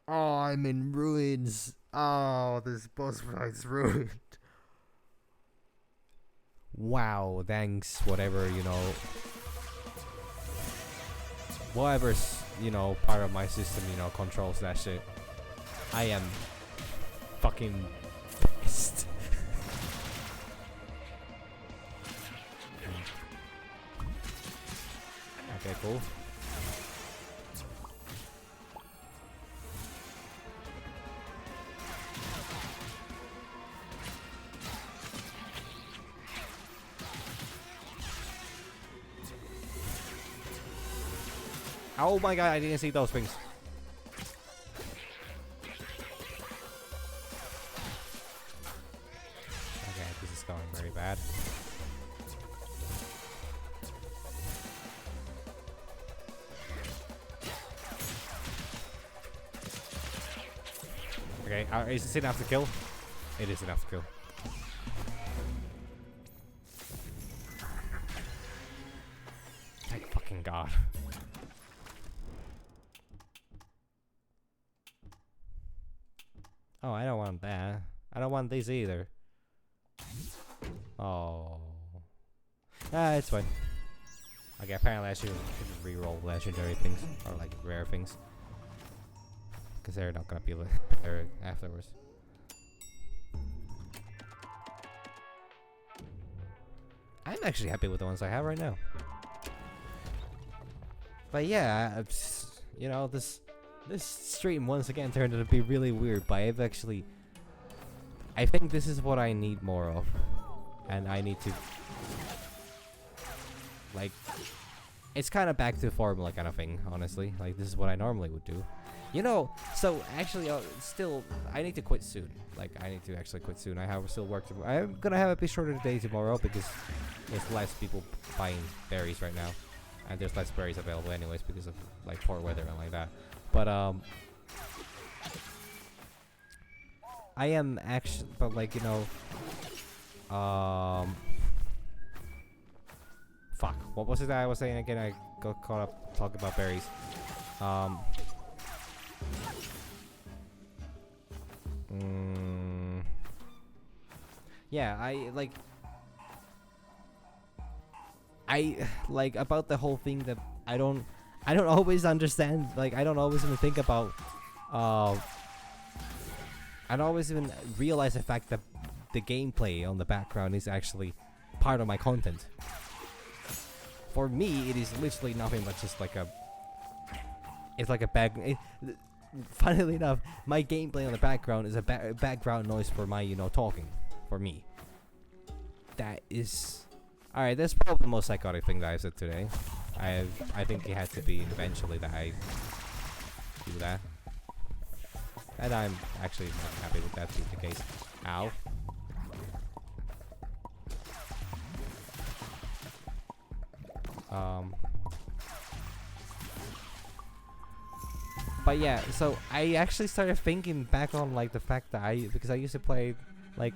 Oh, I'm in ruins. Oh, this boss fight's ruined. Wow, thanks. Whatever, whatever's, part of my system, controls that shit. I am fucking pissed. Okay, cool. Oh my god, I didn't see those things. Okay, this is going very bad. Okay, is this enough to kill? It is enough to kill. Thank fucking god. Oh, I don't want that. I don't want these either. Oh. Ah, it's fine. Okay, apparently I should re-roll legendary things, or like rare things. Because they're not gonna be there afterwards. I'm actually happy with the ones I have right now. But yeah, this stream once again turned out to be really weird, but I think this is what I need more of. And I need to, like, it's kind of back to formula kind of thing, honestly. Like, this is what I normally would do. So actually, still, I need to quit soon. Like, I need to actually quit soon. I have still work to. I'm gonna have a bit shorter day tomorrow because there's less people buying berries right now, and there's less berries available anyways because of like poor weather and like that. But I am actually, but like fuck. What was it that I was saying again? I got caught up talking about berries. Yeah, I like about the whole thing that I don't always understand. Like, I don't always even think about. I don't always even realize the fact that the gameplay on the background is actually part of my content. For me, it is literally nothing but just like a. It's like a funnily enough, my gameplay on the background is a background noise for my, talking. For me. That is. Alright, that's probably the most psychotic thing that I've said today. I think it had to be eventually that I do that. And I'm actually happy with that being the case. Ow. But yeah, so I actually started thinking back on like the fact that because I used to play, like,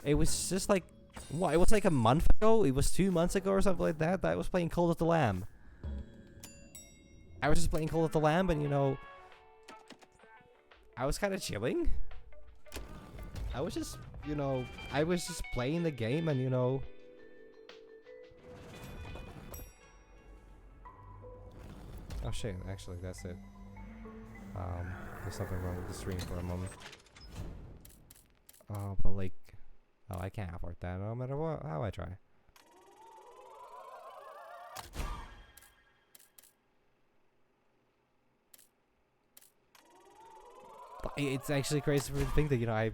it was just like, what, it was like a month ago? It was 2 months ago or something like that I was playing Cult of the Lamb. I was just playing Cult of the Lamb and I was kind of chilling. I was just, I was just playing the game and oh shit, actually that's it. There's something wrong with the stream for a moment. But like, I can't afford that no matter what, how I try. But it's actually crazy for me to think that,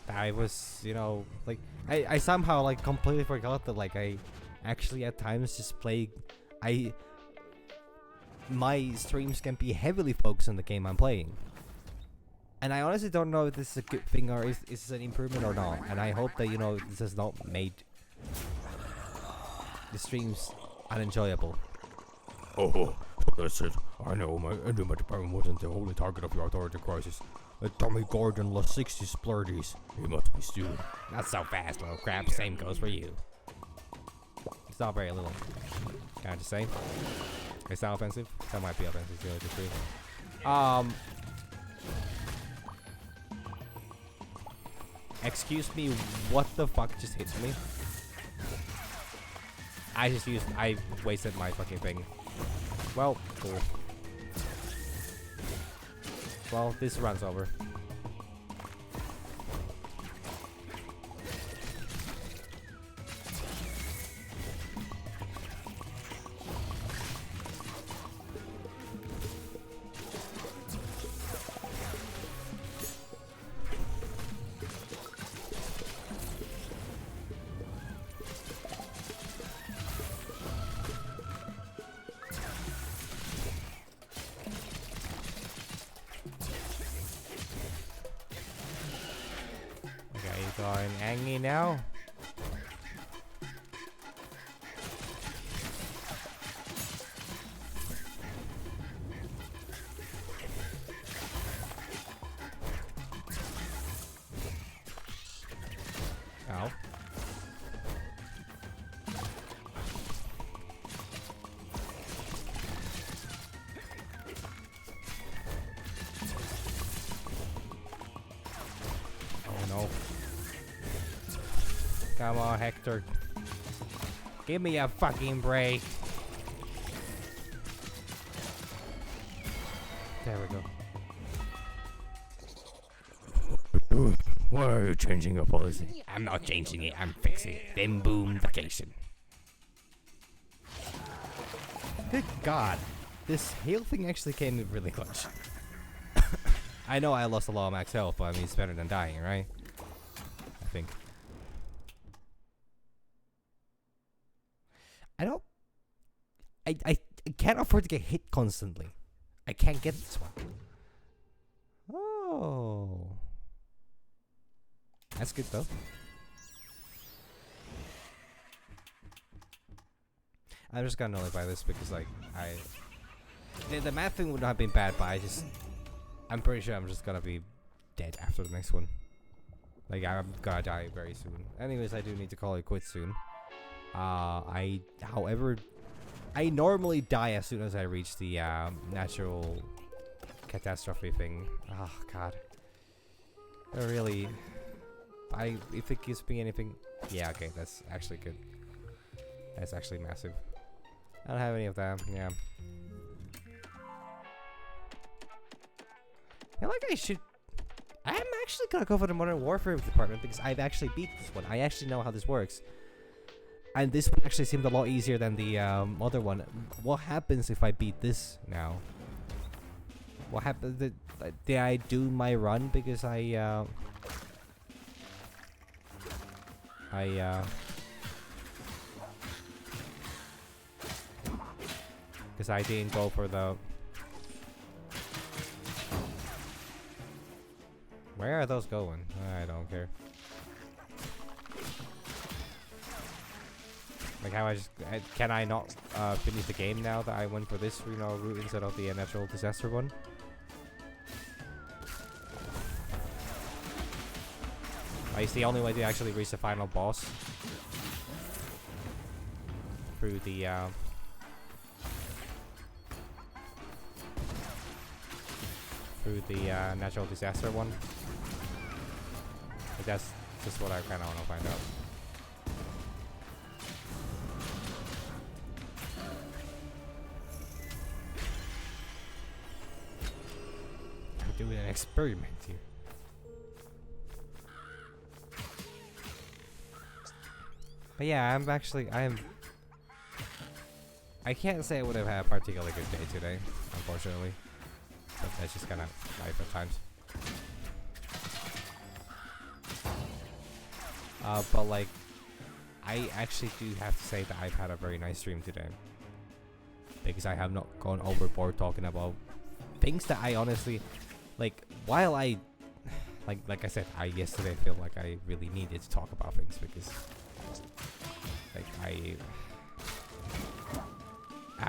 I was, like, I somehow like completely forgot that like I actually at times just play, my streams can be heavily focused on the game I'm playing. And I honestly don't know if this is a good thing or is this an improvement or not. And I hope that, this has not made the streams unenjoyable. Oh, that's it. I knew my department wasn't the only target of your authority crisis. A dummy Gordon lost 60 splurdies. He must be stupid. Not so fast, little crap. Same goes for you. It's not very little. Can I just say? It's not offensive. That might be offensive. Really, just true. Excuse me. What the fuck just hit me? I wasted my fucking thing. Well, cool. Well, this runs over. Going angry now. Ow. Oh no. Come on, Hector. Give me a fucking break. There we go. Why are you changing your policy? I'm not changing it, I'm fixing it. Then boom, vacation. Good God. This heal thing actually came in really clutch. I know I lost a lot of max health, but I mean, it's better than dying, right? I think. I can't afford to get hit constantly. I can't get this one. Oh. That's good though. I'm just gonna nullify this because like the math thing would not have been bad, but I'm pretty sure I'm just gonna be dead after the next one. Like I'm gonna die very soon. Anyways, I do need to call it quits soon. However, I normally die as soon as I reach the natural catastrophe thing. Oh God. Really. If it gives me anything, yeah, okay, that's actually good. That's actually massive. I don't have any of that. Yeah. I feel like I should. I'm actually gonna go for the Modern Warfare department because I've actually beat this one. I actually know how this works. And this one actually seemed a lot easier than the other one. What happens if I beat this now? What happened? Did I do my run because because I didn't go for the. Where are those going? I don't care. Like how can I not finish the game now that I went for this route instead of the natural disaster one? It's the only way to actually reach the final boss through the natural disaster one. But that's just what I kind of want to find out. Doing an experiment here. But yeah, I can't say I would have had a particularly good day today, unfortunately. But that's just kind of life at times. But like, I actually do have to say that I've had a very nice stream today. Because I have not gone overboard talking about things that I honestly... Like, while I, like I said, I yesterday feel like I really needed to talk about things because, like,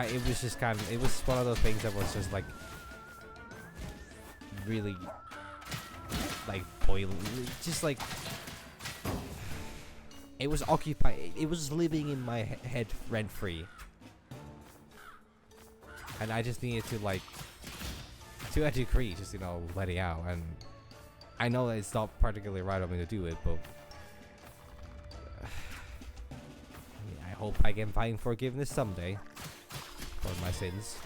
it was just kind of, it was one of those things that was just like, really like boiling, just like it was occupied. It was living in my head rent free, and I just needed to like, to a degree, just let it out. And I know that it's not particularly right of me to do it, but I hope I can find forgiveness someday for my sins.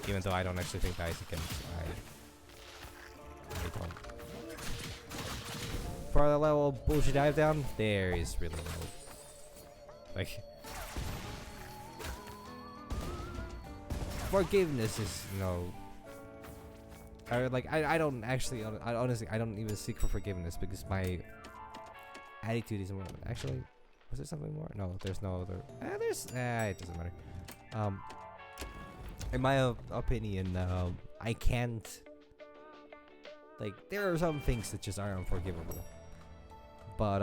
Even though I don't actually think that I can. I don't. For the level of bullshit I've done, there is really no. Like, forgiveness is, I don't actually, honestly, I don't even seek for forgiveness because my attitude is more. Actually, was there something more? No, there's no other. It doesn't matter. In my opinion, I can't. Like, there are some things that just are unforgivable. But,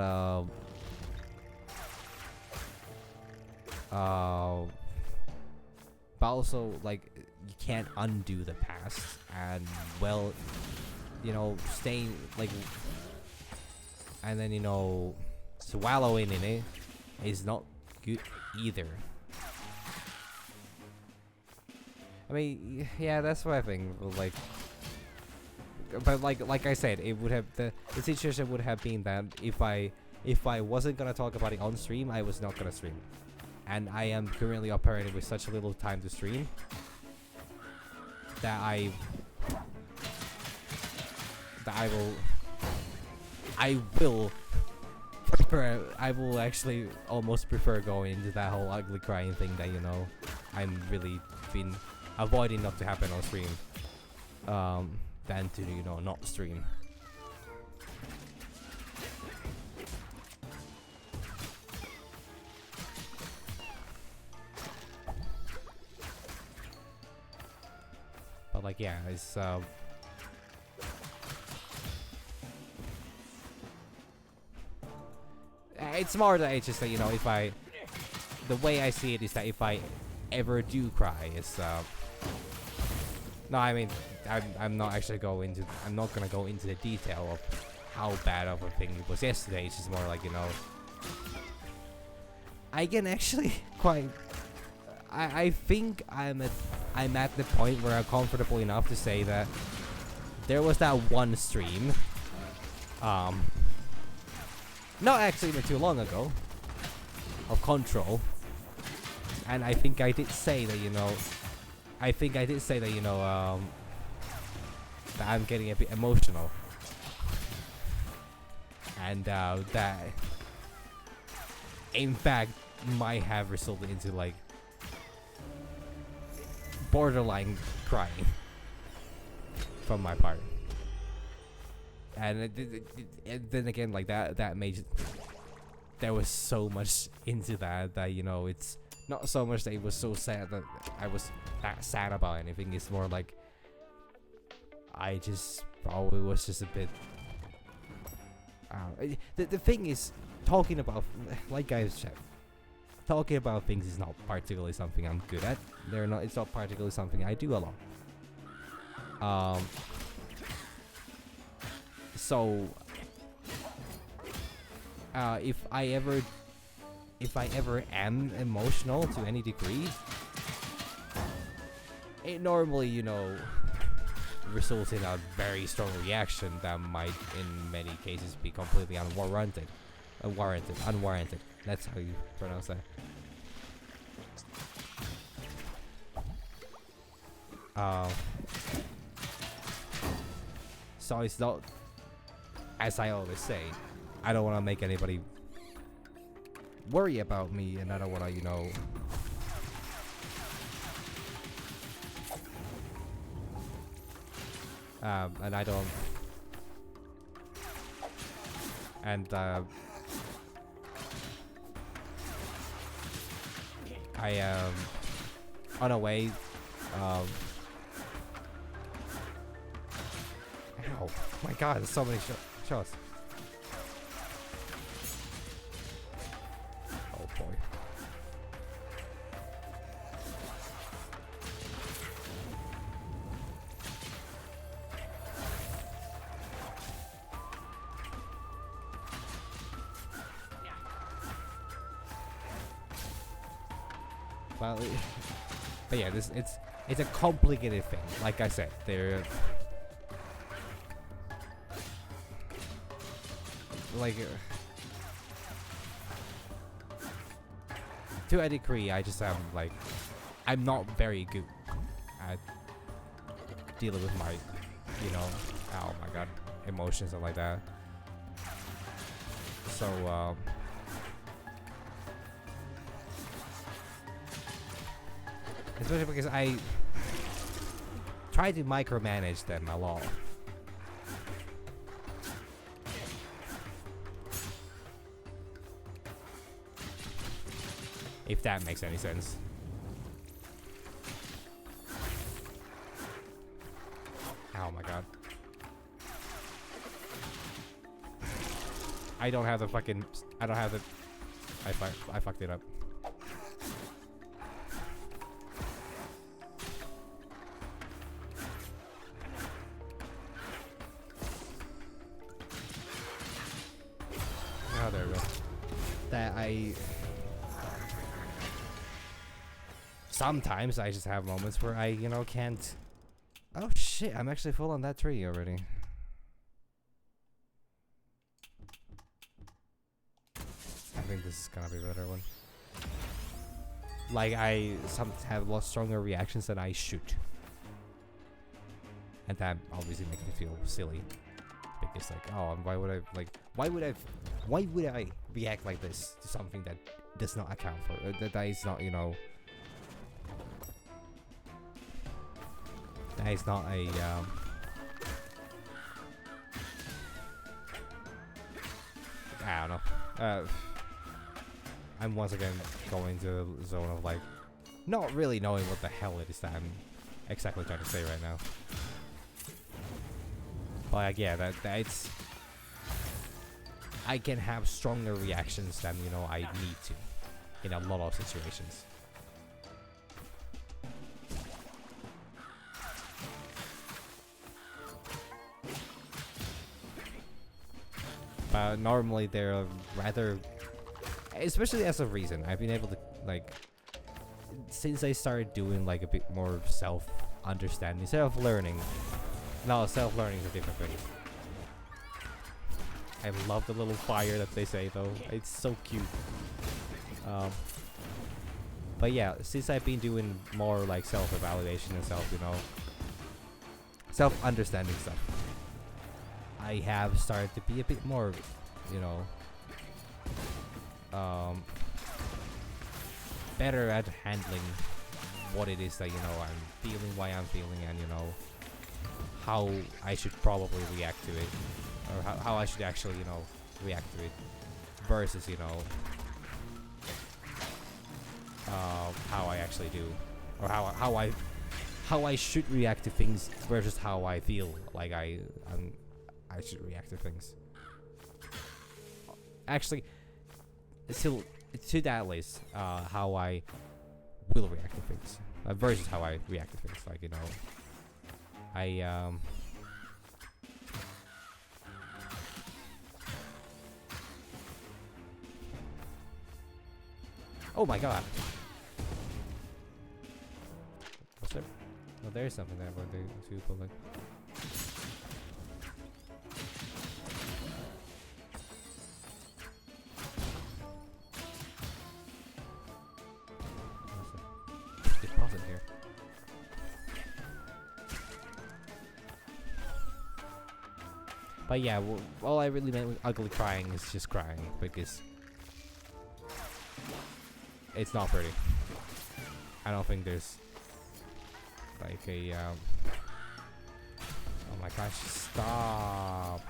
but also, like, you can't undo the past. And, well, staying, like, and then, swallowing in it is not good either. I mean, yeah, that's what I think. But like I said, it would have the situation would have been that if I wasn't gonna talk about it on stream, I was not gonna stream, and I am currently operating with such little time to stream that I will actually almost prefer going into that whole ugly crying thing that I'm really been avoiding not to happen on stream, than to not stream. But like, yeah, it's more that it's just that if the way I see it is that if I ever do cry, it's no, I mean, I'm not actually I'm not gonna go into the detail of how bad of a thing it was yesterday. It's just more like, I can actually quite. I think I'm at the point where I'm comfortable enough to say that there was that one stream, not actually even too long ago, of Control, and I think I did say that that I'm getting a bit emotional, and that in fact might have resulted into like borderline crying from my part. And then again, like that made there was so much into that it's not so much that it was so sad that I was that sad about anything. It's more like I just probably was just a bit. The thing is, talking about, like I've said, talking about things is not particularly something I'm good at. It's not particularly something I do a lot. So if I ever am emotional to any degree, it normally results in a very strong reaction that might in many cases be completely unwarranted. That's how you pronounce that. So it's not, as I always say, I don't want to make anybody worry about me, and I don't want to, and I don't, and I am on a way. Ow! My God, there's so many shots. Oh boy. Well, but yeah, it's a complicated thing. Like I said, they're like to a degree. I just am like I'm not very good at dealing with my, you know, oh my god, emotions and like that. So especially because I try to micromanage them a lot. If that makes any sense. Oh my god. I don't have the fucking... I don't have the... I fucked it up. Oh, there we go. That I... Sometimes I just have moments where I, you know, can't... Oh shit, I'm actually full on that tree already. I think this is gonna be a better one. Like, I sometimes have a lot stronger reactions than I should. And that obviously makes me feel silly. Because like, oh, why would I react like this to something that does not account for, that is not, you know... That is not a, I don't know. I'm once again going to the zone of like, not really knowing what the hell it is that I'm exactly trying to say right now. But like, yeah, that it's... I can have stronger reactions than, you know, I need to in a lot of situations. Normally they're rather, especially as of recent, I've been able to, like, since I started doing like a bit more self-understanding, self-learning. No, self-learning is a different thing. I love the little fire that they say though. It's so cute. But yeah, since I've been doing more like self-evaluation and you know, self-understanding stuff, I have started to be a bit more, you know, better at handling what it is that, you know, I'm feeling, why I'm feeling, and, you know, how I should probably react to it, or how I should actually, you know, react to it, versus, you know, how I actually do, or how I should react to things versus how I feel like I should react to things. Actually, still to that list, how I will react to things versus how I react to things. Like, you know, oh my god. What's there? Well, there's something there, but they do pull it. Deposit here. But yeah, all I really meant with ugly crying is just crying, because it's not pretty. I don't think there's like a oh my gosh, stop.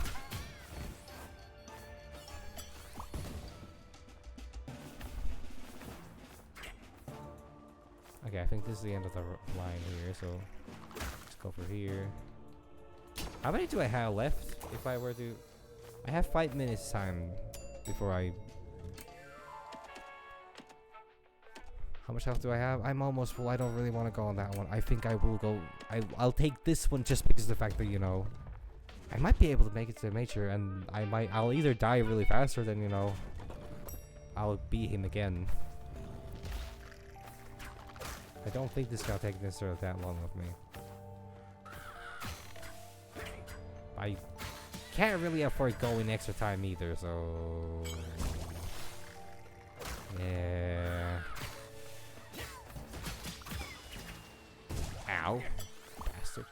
Okay, I think this is the end of the line here, so let's go for here. How many do I have left? If I were to... I have 5 minutes time before I... How much health do I have? I'm almost full. I don't really want to go on that one. I think I will go... I'll take this one just because of the fact that, you know, I might be able to make it to the major, and I'll either die really fast or then, you know, I'll beat him again. I don't think this is gonna take necessarily that long with me. I can't really afford going extra time either, so yeah. Ow, bastard.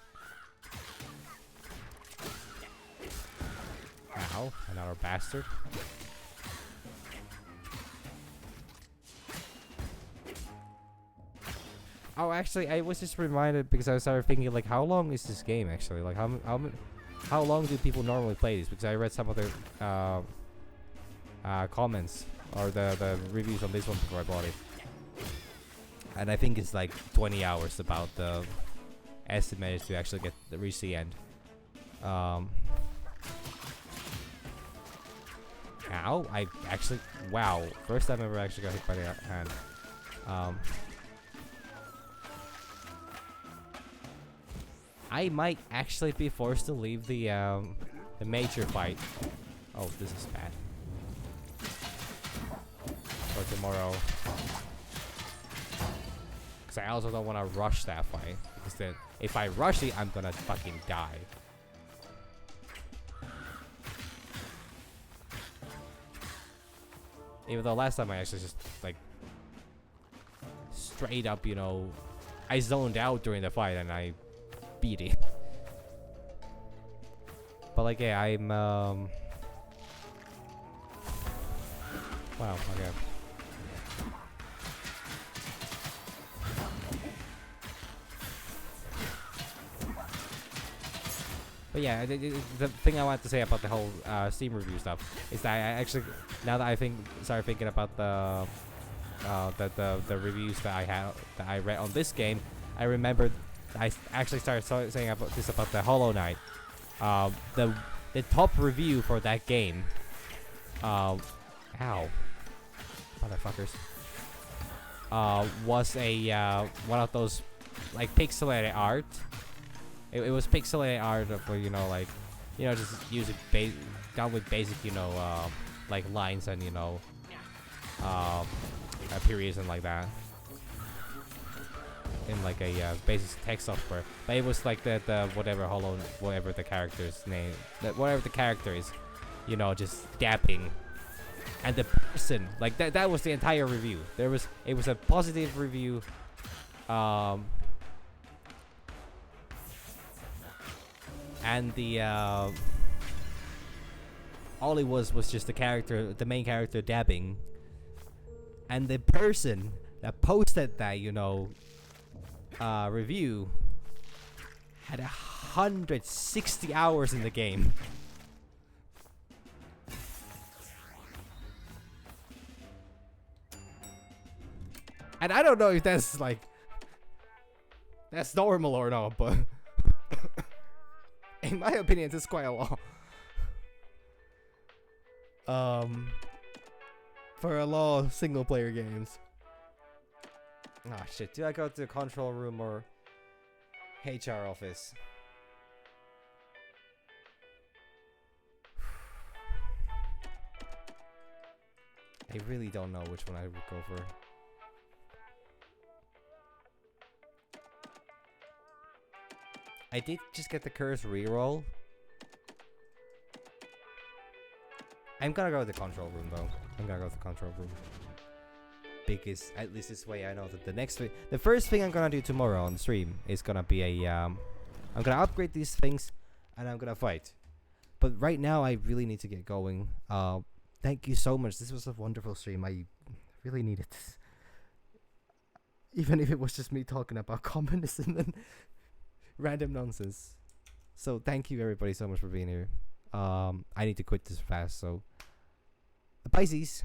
Ow, another bastard. Oh, actually, I was just reminded because I started thinking, like, how long is this game actually? Like, how long do people normally play this? Because I read some of their comments or the reviews on this one before I bought it, and I think it's like 20 hours about the estimated to actually reach the end. Ow! I actually, wow! First time I ever actually got hit by the hand. I might actually be forced to leave the major fight. Oh, this is bad. For tomorrow. Because I also don't want to rush that fight. Because then, if I rush it, I'm gonna fucking die. Even though last time I actually just, like, straight up, you know, I zoned out during the fight and I beat it. But like, yeah, I'm wow, okay. But yeah, the thing I want to say about the whole Steam review stuff is that I actually, now that I started thinking about the reviews that I read on this game, I remembered I actually started saying about the Hollow Knight. The top review for that game, ow, motherfuckers, was a one of those like pixelated art. It was pixelated art for, you know, like, you know, just using done with basic, you know, like lines and, you know, periods and like that. In like a basic text software, but it was like the whatever the character's name, whatever the character is, you know, just dabbing, and the person, like that was the entire review. It was a positive review, and the all it was just the main character dabbing, and the person that posted that, you know, review had 160 hours in the game. And I don't know if that's like normal or not, but in my opinion, it's quite a lot. For a lot of single player games. Ah, shit. Do I go to the control room or HR office? I really don't know which one I would go for. I did just get the curse reroll. I'm gonna go to the control room though. I'm gonna go to the control room. Because at least this way I know that the first thing I'm gonna do tomorrow on the stream is gonna be a I'm gonna upgrade these things and I'm gonna fight. But right now I really need to get going. Thank you so much. This was a wonderful stream. I really needed this. Even if it was just me talking about communism and random nonsense. So thank you everybody so much for being here. I need to quit this fast, so bye-sies.